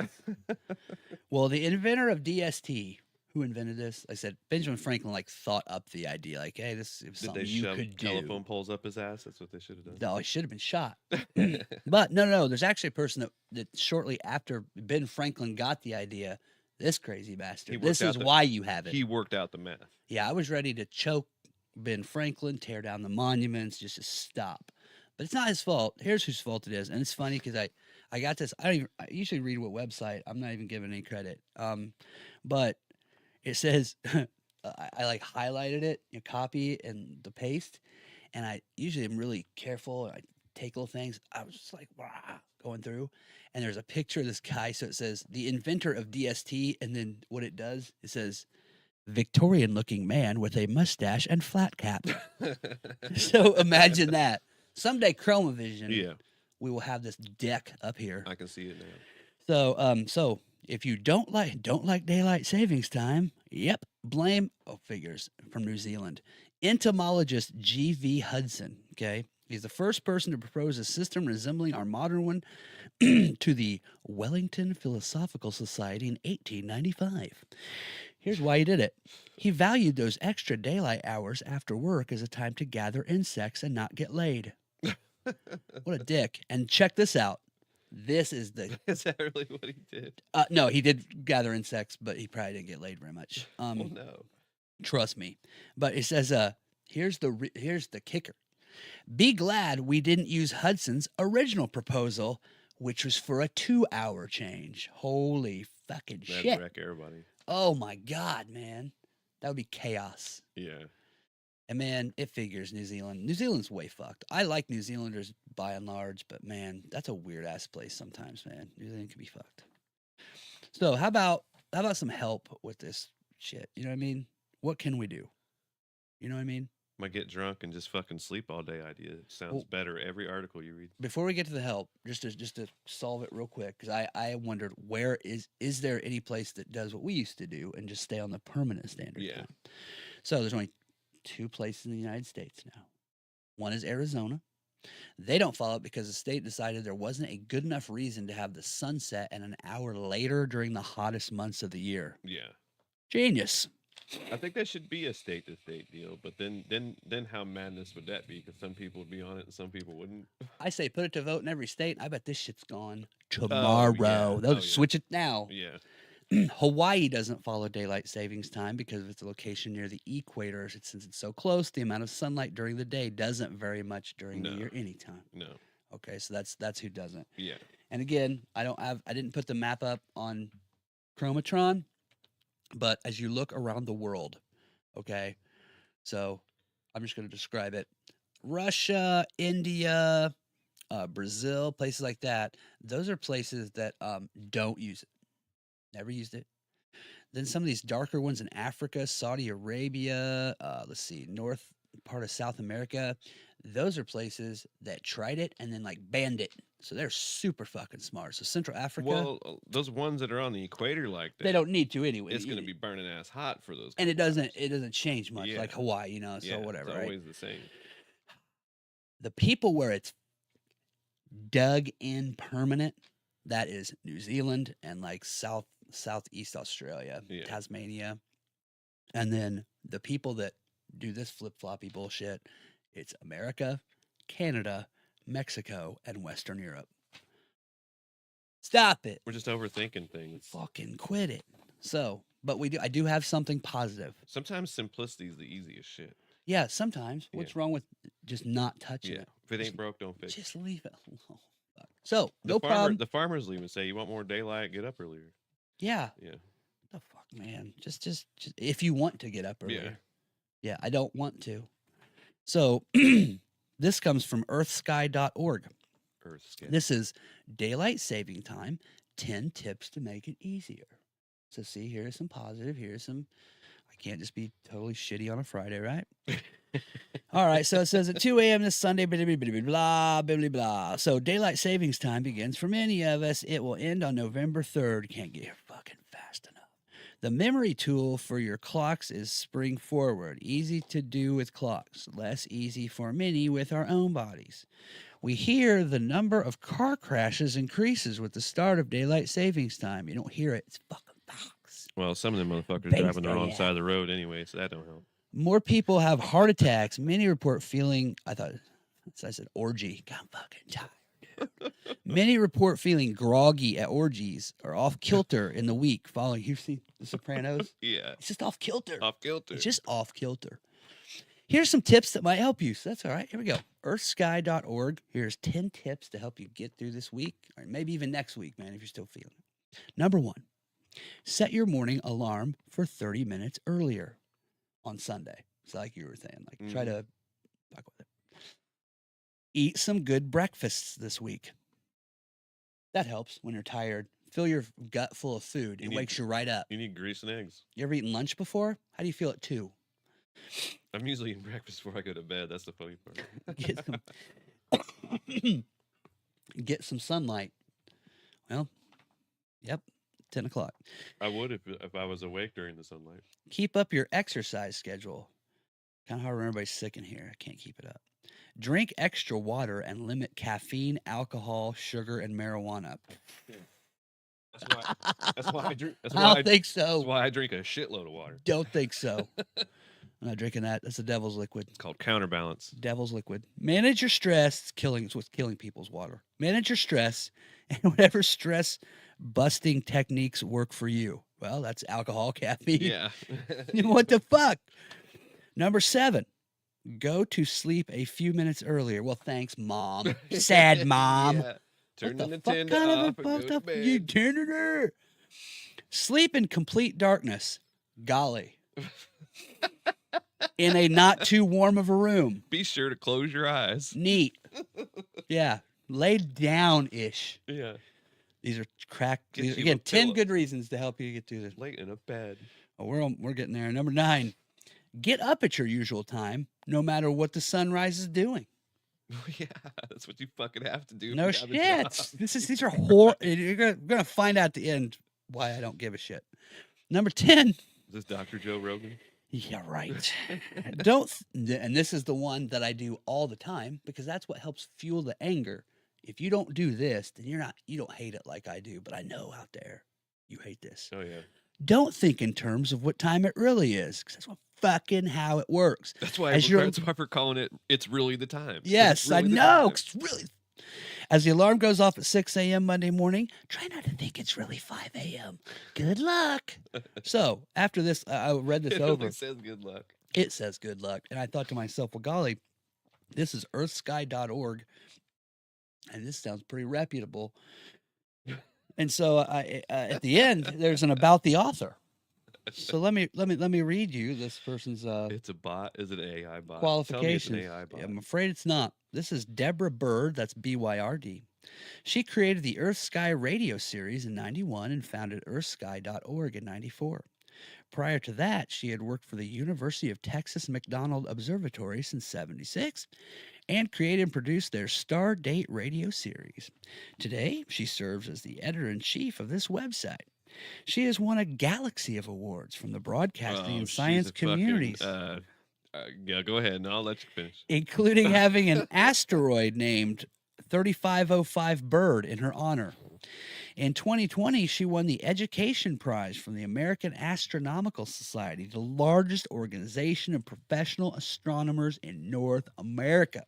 Well, the inventor of DST, who invented this? I said Benjamin Franklin thought up the idea. Like, hey, this is Did something they you shove could do. telephone poles up his ass? That's what they should have done. No, he should have been shot. But no. There's actually a person that shortly after Ben Franklin got the idea, this crazy bastard. This is why you have it. He worked out the math. Yeah, I was ready to choke Ben Franklin, tear down the monuments, just to stop. But it's not his fault. Here's whose fault it is. And it's funny because I got this. I usually read what website. I'm not even giving any credit. But it says, I highlighted it, copy it and the paste. And I usually am really careful. I take little things. I was just going through. And there's a picture of this guy. So it says, the inventor of DST. And then what it does, it says, Victorian-looking man with a mustache and flat cap. So imagine that. Someday, Chromavision, Yeah, we will have this deck up here. I can see it now. So if you don't like daylight savings time, yep, blame figures from New Zealand. Entomologist G.V. Hudson, okay, He's the first person to propose a system resembling our modern one to the Wellington Philosophical Society in 1895. Here's why he did it. He valued those extra daylight hours after work as a time to gather insects and not get laid. What a dick. And check this out. This is the Is that really what he did? no, he did gather insects, but he probably didn't get laid very much. Well, no. Trust me. But it says here's the kicker. Be glad we didn't use Hudson's original proposal, which was for a 2-hour change. Holy fucking That'd shit. wreck everybody. Oh my God, man. That would be chaos. Yeah. And man, it figures New Zealand. New Zealand's way fucked. I like New Zealanders by and large, but man, that's a weird ass place sometimes, man. New Zealand can be fucked. So how about some help with this shit? You know what I mean? What can we do? You know what I mean? My get drunk and just fucking sleep all day idea sounds better every article you read. Before we get to the help, just to solve it real quick, because I wondered where is there any place that does what we used to do and just stay on the permanent standard Yeah. time? So there's only 2 places in the United States now. One is Arizona. They don't follow it because the state decided there wasn't a good enough reason to have the sunset at an hour later during the hottest months of the year. Yeah. Genius. I think that should be a state to state deal, but then how madness would that be? Because some people would be on it and some people wouldn't. I say put it to vote in every state. I bet this shit's gone tomorrow. They'll switch it now. Yeah. Hawaii doesn't follow daylight savings time because of its location near the equator. Since it's so close, the amount of sunlight during the day doesn't vary much during the year anytime. No. Okay, so that's who doesn't. Yeah. And again, I didn't put the map up on Chromatron, but as you look around the world, okay, so I'm just going to describe it. Russia, India, Brazil, places like that, those are places that don't use it. Never used it. Then some of these darker ones in Africa, Saudi Arabia, let's see, north part of South America, those are places that tried it and then like banned it. So they're super fucking smart. So Central Africa, Well, those ones that are on the equator like that, they don't need to anyway. it's going to be burning ass hot for those. And it times. doesn't change much like Hawaii, you know, so Yeah, whatever, it's right? always the same. The people where it's dug in permanent, that is New Zealand and like Southeast Australia, Tasmania. And then the people that do this flip-floppy bullshit, it's America, Canada, Mexico, and Western Europe. Stop it. We're just overthinking things. Fucking quit it. So, but I do have something positive. Sometimes simplicity is the easiest shit. Yeah, sometimes. What's wrong with just not touching it? If it ain't broke, don't fix it. Just leave it alone. So, problem. The farmers will even say, you want more daylight, get up earlier. Yeah. Yeah. The fuck, man. Just if you want to get up earlier. Yeah, I don't want to. So, this comes from earthsky.org. Earthsky. This is daylight saving time, 10 tips to make it easier. So, see, here's some positive. Here's some, I can't just be totally shitty on a Friday, right? All right, so it says at 2 a.m. this Sunday, blah, blah, blah, blah, blah, blah, blah. So daylight savings time begins for many of us. It will end on November 3rd. Can't get here fucking fast enough. The memory tool for your clocks is spring forward. Easy to do with clocks. Less easy for many with our own bodies. We hear the number of car crashes increases with the start of daylight savings time. You don't hear it. It's fucking facts. Well, some of them motherfuckers driving the wrong side of the road anyway, so that don't help. More people have heart attacks. Many report feeling, I said orgy. God, I'm fucking tired, dude. Many report feeling groggy at orgies or off kilter in the week following. You see The Sopranos? Yeah. It's just off kilter. Off kilter. It's just off kilter. Here's some tips that might help you. So that's all right. Here we go. Earthsky.org. Here's 10 tips to help you get through this week, or maybe even next week, man, if you're still feeling it. Number 1, set your morning alarm for 30 minutes earlier on Sunday. So like you were saying, like try to fuck with it. Eat some good breakfasts this week. That helps when you're tired. Fill your gut full of food. It wakes you right up. You need grease and eggs. You ever eaten lunch before? How do you feel at 2? I'm usually eating breakfast before I go to bed. That's the funny part. Get some sunlight. Well, yep, 10 o'clock. I would if I was awake during the sunlight. Keep up your exercise schedule. Kind of hard when everybody's sick in here. I can't keep it up. Drink extra water and limit caffeine, alcohol, sugar, and marijuana. That's why I drink. That's I why don't think That's so. why I drink a shitload of water. Don't think so. I'm not drinking that. That's the devil's liquid. It's called counterbalance. Devil's liquid. Manage your stress. It's what's killing people's water. Manage your stress and whatever stress busting techniques work for you. Well, that's alcohol, caffeine. Yeah. What the fuck? Number 7. Go to sleep a few minutes earlier. Well, thanks, Mom. Sad mom. Yeah. Turn the What the fuck Nintendo kind of off a and go fucked to up bed. you turner? Sleep in complete darkness. Golly. In a not too warm of a room. Be sure to close your eyes. Neat. Yeah. Lay down ish. Yeah. These are crack. Get These, you a again, 10 pillow. good reasons to help you get through this. Lay in a bed. Oh, we're getting there. Number 9. Get up at your usual time, no matter what the sunrise is doing. Yeah, that's what you fucking have to do. if No you have a job. shit. These are horror. You're gonna find out at the end why I don't give a shit. Number 10. Is this Dr. Joe Rogan? Yeah, right. And this is the one that I do all the time because that's what helps fuel the anger. If you don't do this, then you don't hate it like I do, but I know out there you hate this. Oh yeah. Don't think in terms of what time it really is, because that's what fucking how it works. That's why As you're- that's why we're calling it. It's really the time. 'Cause Yes, it's I really the know. time. 'Cause it's really. As the alarm goes off at 6 a.m. Monday morning, try not to think it's really 5 a.m. Good luck. So after this, I read this It over. only says good luck. It says good luck. And I thought to myself, well, golly, this is earthsky.org. And this sounds pretty reputable. And so at the end, there's an about the author. So let me read you this person's It's a bot. Is it an AI bot? Tell me it's qualifications. an AI bot. I'm afraid it's not. This is Deborah Bird. That's BYRD. She created the Earth Sky radio series in 91 and founded earthsky.org in 94. Prior to that, she had worked for the University of Texas McDonald Observatory since 76 and created and produced their Star Date radio series. Today, she serves as the editor-in-chief of this website. She has won a galaxy of awards from the broadcasting and she's science a fucking, communities, yeah, go ahead, and I'll let you finish. including having an asteroid named 3505 Bird in her honor. In 2020, she won the Education Prize from the American Astronomical Society, the largest organization of professional astronomers in North America.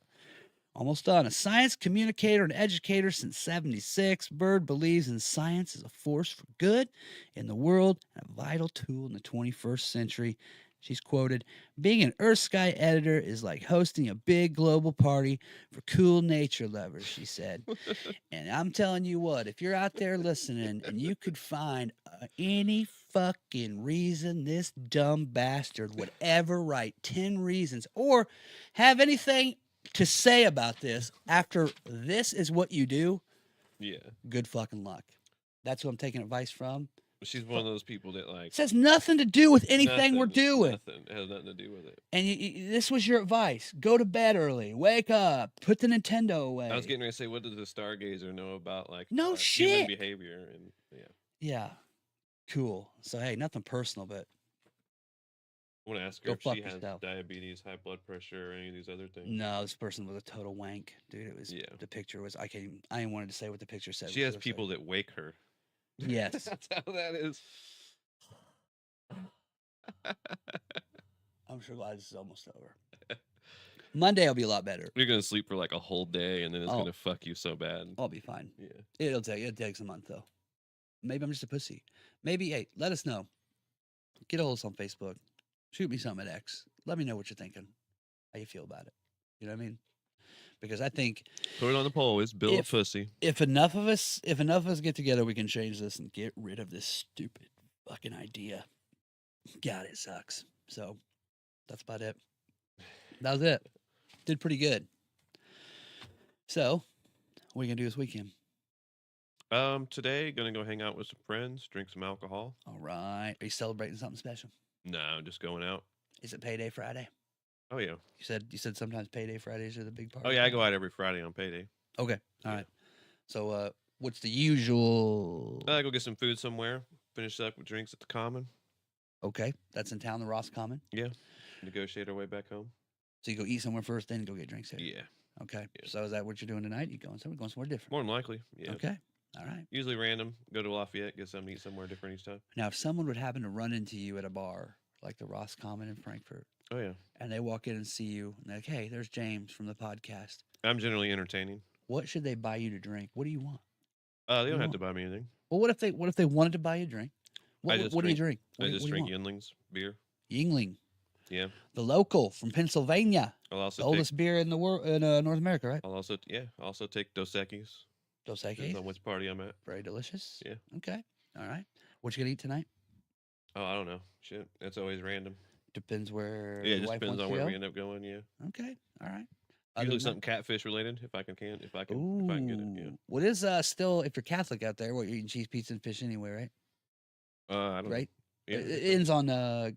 Almost done. A science communicator and educator since 76, Bird believes in science as a force for good in the world and a vital tool in the 21st century. She's quoted, "Being an Earth Sky editor is like hosting a big global party for cool nature lovers," she said. And I'm telling you what, if you're out there listening and you could find any fucking reason this dumb bastard would ever write 10 reasons or have anything to say about this after this is what you do, Yeah, good fucking luck. That's who I'm taking advice from. she's one of those people that like It has nothing to do with anything we're doing. Nothing. It has nothing to do with it. And this was your advice. Go to bed early. Wake up. Put the Nintendo away. I was getting ready to say, what does the stargazer know about like No shit. human behavior? And yeah, Yeah. Cool. So, hey, nothing personal, but I want to ask her Go if fuck she has yourself. diabetes, high blood pressure, or any of these other things. no, this person was a total wank. Dude, it was, Yeah. the picture was, I ain't wanted to say what the picture said. She has people that wake her. Yes. That's how that is. I'm sure glad this is almost over. Monday will be a lot better. You're gonna sleep for like a whole day, and then it's Oh. gonna fuck you so bad. I'll be fine. Yeah. It takes a month though. Maybe I'm just a pussy. Maybe, hey, let us know. Get a hold of us on Facebook. Shoot me something at X. Let me know what you're thinking. How you feel about it. You know what I mean? Because I think Put it on the poll. It's Bill If- Pussy. if enough of us get together, we can change this and get rid of this stupid fucking idea. God, it sucks. So that's about it. That was it. Did pretty good. So, what are you gonna do this weekend? Today gonna go hang out with some friends, drink some alcohol. All right. Are you celebrating something special? No, just going out. Is it payday Friday? Oh yeah. You said sometimes payday Fridays are the big part. Oh yeah. I go out every Friday on payday. Okay. All Yeah. right. So what's the usual I go get some food somewhere. Finish up with drinks at the Common. Okay. That's in town, the Ross Common. Negotiate our way back home. So you go eat somewhere first, then go get drinks there. Yeah. Okay. Yeah. So is that what you're doing tonight? You going somewhere? Going somewhere different? More than likely. Yeah. Okay. All right. Usually random. Go to Lafayette, get something to eat somewhere different each time. Now, if someone would happen to run into you at a bar, like the Ross Common in Frankfurt, Oh yeah. and they walk in and see you, and they're like, "Hey, there's James from the podcast." I'm generally entertaining. What should they buy you to drink? What do you want? They don't You have want- to buy me anything. Well, what if they wanted to buy you a drink? What, just what do you drink- drink? What I do- just what do you drink want? Yinlings beer. Yingling, Yeah. the local from Pennsylvania, I'll the also oldest beer in the world in North America, right? I'll also take Dos Equis. Dos Depends Equis, on which party I'm at. very delicious. Yeah. Okay. All right. What you gonna eat tonight? Oh, I don't know. Shit, it's always random. Depends where Yeah, it your just wife depends wants on to where go. we end up going. Yeah. Okay. All right. Usually than something catfish related if I can get it. Yeah. What is still if you're Catholic out there, what you're eating cheese, pizza, and fish anyway, right? I don't know. Right. Yeah. It ends on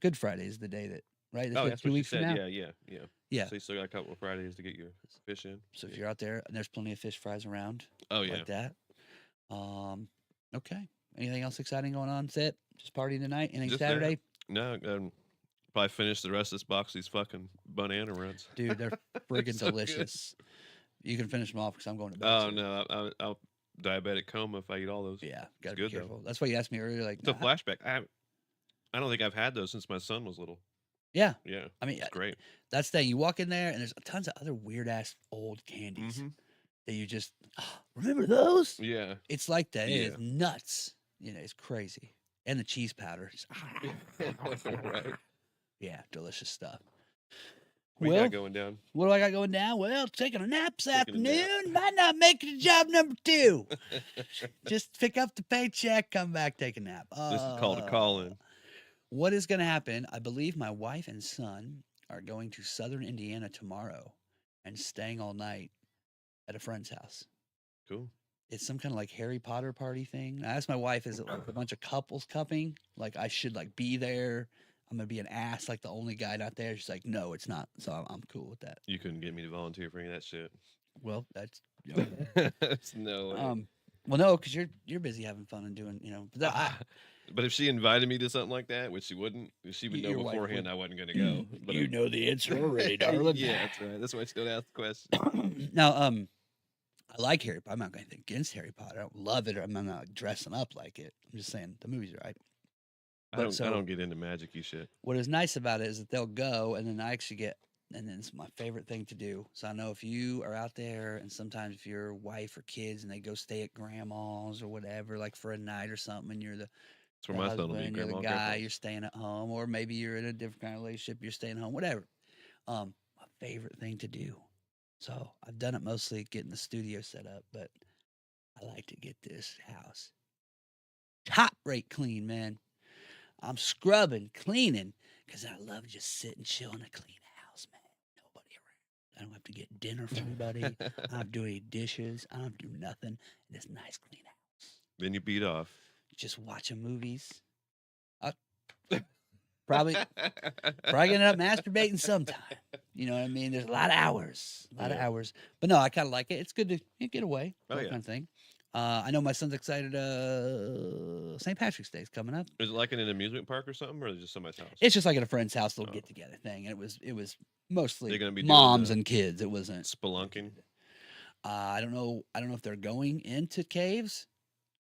Good Friday is the day that right. Oh, what, that's 2 what you weeks from said. now. Yeah. Yeah. So you still got a couple of Fridays to get your fish in. So if Yeah. you're out there and there's plenty of fish fries around Oh yeah. like that. Okay. Anything else exciting going on? That's it. Just partying tonight. Anything Just that. Saturday? No, probably finish the rest of this box of these fucking banana runs. Dude, they're friggin' So good. delicious. You can finish them off because I'm going to bed. Oh soon. no, I'll diabetic coma if I eat all those. Yeah, gotta good, be though. careful. That's why you asked me earlier. Like, It's a nah, flashback. I don't think I've had those since my son was little. yeah. Yeah, I mean, it's great. that's the thing. You walk in there and there's tons of other weird ass old candies Mhm. that you just remember those. Yeah. It's like that. It is Yeah. nuts. It's crazy. And the cheese powder. Right. Yeah, delicious stuff. What you Well, got going down? what do I got going down? Well, taking a nap this Taking a nap. afternoon. Might not make it to job number 2. Just pick up the paycheck, come back, take a nap. This is called a call in. What is going to happen? I believe my wife and son are going to Southern Indiana tomorrow and staying all night at a friend's house. Cool. It's some kind of like Harry Potter party thing. I asked my wife, is it like a bunch of couples cupping? Like I should like be there. I'm gonna be an ass, like the only guy not there. She's like, no, it's not. So I'm cool with that. You couldn't get me to volunteer for any of that shit. Well, that's There's no way. well, no, because you're busy having fun and doing, But But if she invited me to something like that, which she wouldn't, she would know Your wife beforehand would. I wasn't going to go. But you know the answer already, darling. yeah, that's right. That's why I still ask the question. Now, I like Harry Potter. I'm not going to against Harry Potter. I don't love it. Or I'm not dressing up like it. I'm just saying the movie's right. I But don't get into magic-y shit. What is nice about it is that they'll go, and then I actually get, and then it's my favorite thing to do. So I know if you are out there, and sometimes if your wife or kids, and they go stay at grandma's or whatever, like for a night or something, and you're the That's where my son will be. husband, you're the Grandma, guy, grandpa. you're staying at home, or maybe you're in a different kind of relationship, you're staying home, whatever. My favorite thing to do. So I've done it mostly getting the studio set up, but I like to get this house top rate clean, man. I'm scrubbing, cleaning, because I love just sitting, chilling, a clean house, man. Nobody around. I don't have to get dinner for anybody. I don't have to do any dishes. I don't have to do nothing. This nice, clean house. Then you beat off. Just watching movies. Probably gonna end up masturbating sometime. You know what I mean? There's a lot of hours. A lot of Yeah. hours. But no, I kind of like it. It's good to get away. Oh, That yeah. kind of thing. I know my son's excited. St. Patrick's Day is coming up. Is it like in an amusement park or something, or is it just somebody's house? It's just like at a friend's house, little Oh. get together thing, and it was mostly They're gonna be doing moms the and kids. It wasn't Spelunking. I don't know. I don't know if they're going into caves.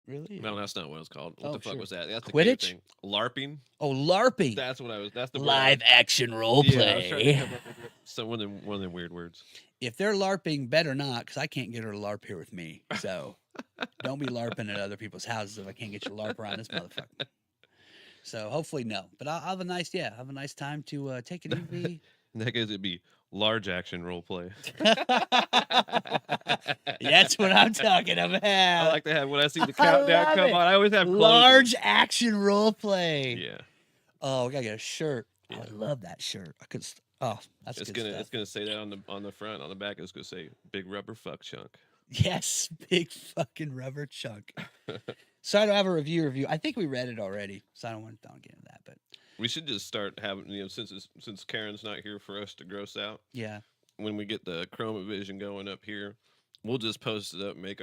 Really? No, that's not what it's called. What Oh, the fuck sure. was that? That's the Quidditch? cave thing. LARPing. Oh, LARPing. That's what I was. That's the word I Live was- action role Yeah, I was trying to play. come up with some one of them weird words. If they're LARPing, better not, because I can't get her to LARP here with me. So don't be LARPing at other people's houses if I can't get you to LARP around this motherfucker. So hopefully no. But I'll have a nice time to take it easy. In that case, it'd be large action role play. That's what I'm talking about. I like to have when I see the I countdown love come it. on. I always have closing. Large action role play. Yeah, Oh, we gotta get a shirt. I Yeah. would love that shirt. I could. Oh, that's it's good gonna stuff. it's gonna say that on the front. On the back, it's gonna say big rubber fuck chunk. Yes, big fucking rubber chunk. So I don't have a review. I think we read it already, so I don't want to get into that. But We should just start having since Karen's not here for us to gross out. yeah, When we get the Chroma Vision going up here, we'll just post it up, make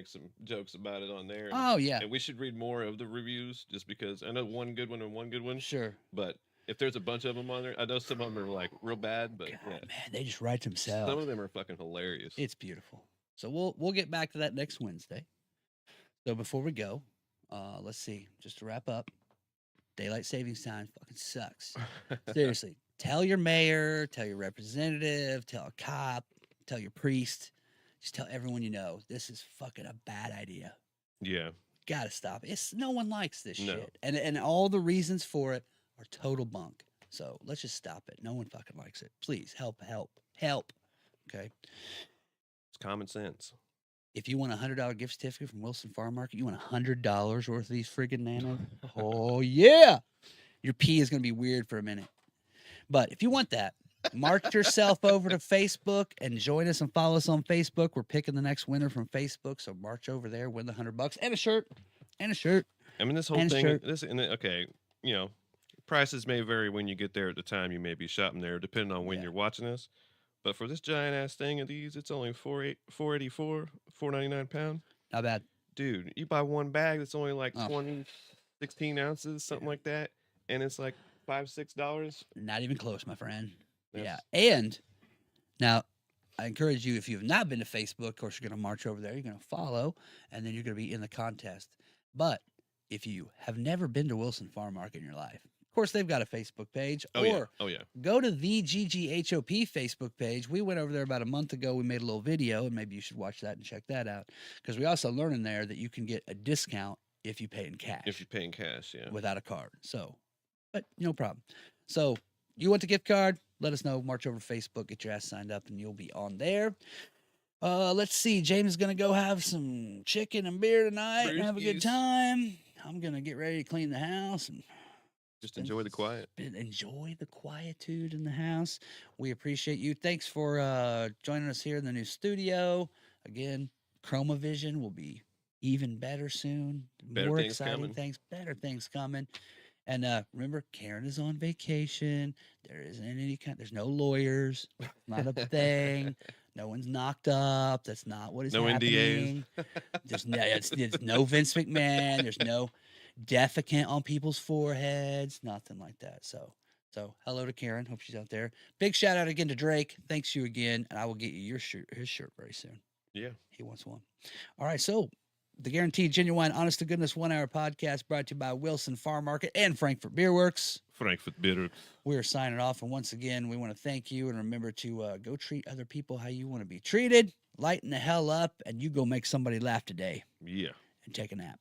some jokes about it on there. And, oh yeah, and we should read more of the reviews, just because I know one good one and one good one, sure. but if there's a bunch of them on there, I know some of them are like real bad, but God, yeah, man, they just write some themselves. of them are fucking hilarious. It's beautiful. So we'll get back to that next Wednesday. So before we go, let's see. Just to wrap up, daylight savings time fucking sucks. Seriously, tell your mayor, tell your representative, tell a cop, tell your priest, just tell everyone you know. This is fucking a bad idea. Yeah. Gotta stop it. It's no one likes this No. shit, and all the reasons for it are total bunk. So let's just stop it. No one fucking likes it. Please help. Okay. It's common sense. If you want a $100 gift certificate from Wilson Farm Market, you want $100 worth of these friggin' nanos. Oh yeah, your pee is gonna be weird for a minute. But if you want that, march yourself over to Facebook and join us and follow us on Facebook. We're picking the next winner from Facebook, so march over there, win the $100 and a shirt, and a shirt. I mean, this whole And thing, shirt. okay, you know, prices may vary when you get there at the time you may be shopping there, depending on when Yeah. you're watching this. But for this giant ass thing of these, it's only $4.99 a pound. Not bad. Dude, you buy one bag that's only like Oh. 16 ounces, something Yeah. like that, and it's like $5-6. Not even close, my friend. Yeah. That's- And now I encourage you, if you've not been to Facebook, of course, you're going to march over there, you're going to follow, and then you're going to be in the contest. But if you have never been to Wilson Farm Market in your life, of course, they've got a Facebook page, Oh or yeah, oh yeah. go to the GGHOP Facebook page. We went over there about a month ago. We made a little video, and maybe you should watch that and check that out, because we also learned in there that you can get a discount if you pay in cash If you're paying cash, yeah. without a card. So, but no problem. So you want the gift card? Let us know. March over to Facebook, get your ass signed up, and you'll be on there. Let's see. James is gonna go have some chicken and beer tonight and have a good Brewskis. time. I'm gonna get ready to clean the house and Just enjoy the quiet. enjoy the quietude in the house. We appreciate you. Thanks for joining us here in the new studio. Again, Chromavision will be even better soon. Better More things exciting coming. things, better things coming. And remember, Karen is on vacation. There isn't any kind. There's no lawyers. Not a thing. No one's knocked up. That's not what is No NDAs. happening. There's no. It's no Vince McMahon. There's no defecant on people's foreheads. Nothing like that. So hello to Karen. Hope she's out there. Big shout out again to Drake. Thanks you again, and I will get you your shirt, his shirt very soon. Yeah. He wants one. All right. So the Guaranteed Genuine Honest to Goodness 1 Hour Podcast brought to you by Wilson Farm Market and Frankfurt Beer Works. Frankfurt Bitter. We are signing off. And once again, we want to thank you. And remember to go treat other people how you want to be treated. Lighten the hell up. And you go make somebody laugh today Yeah. and take a nap.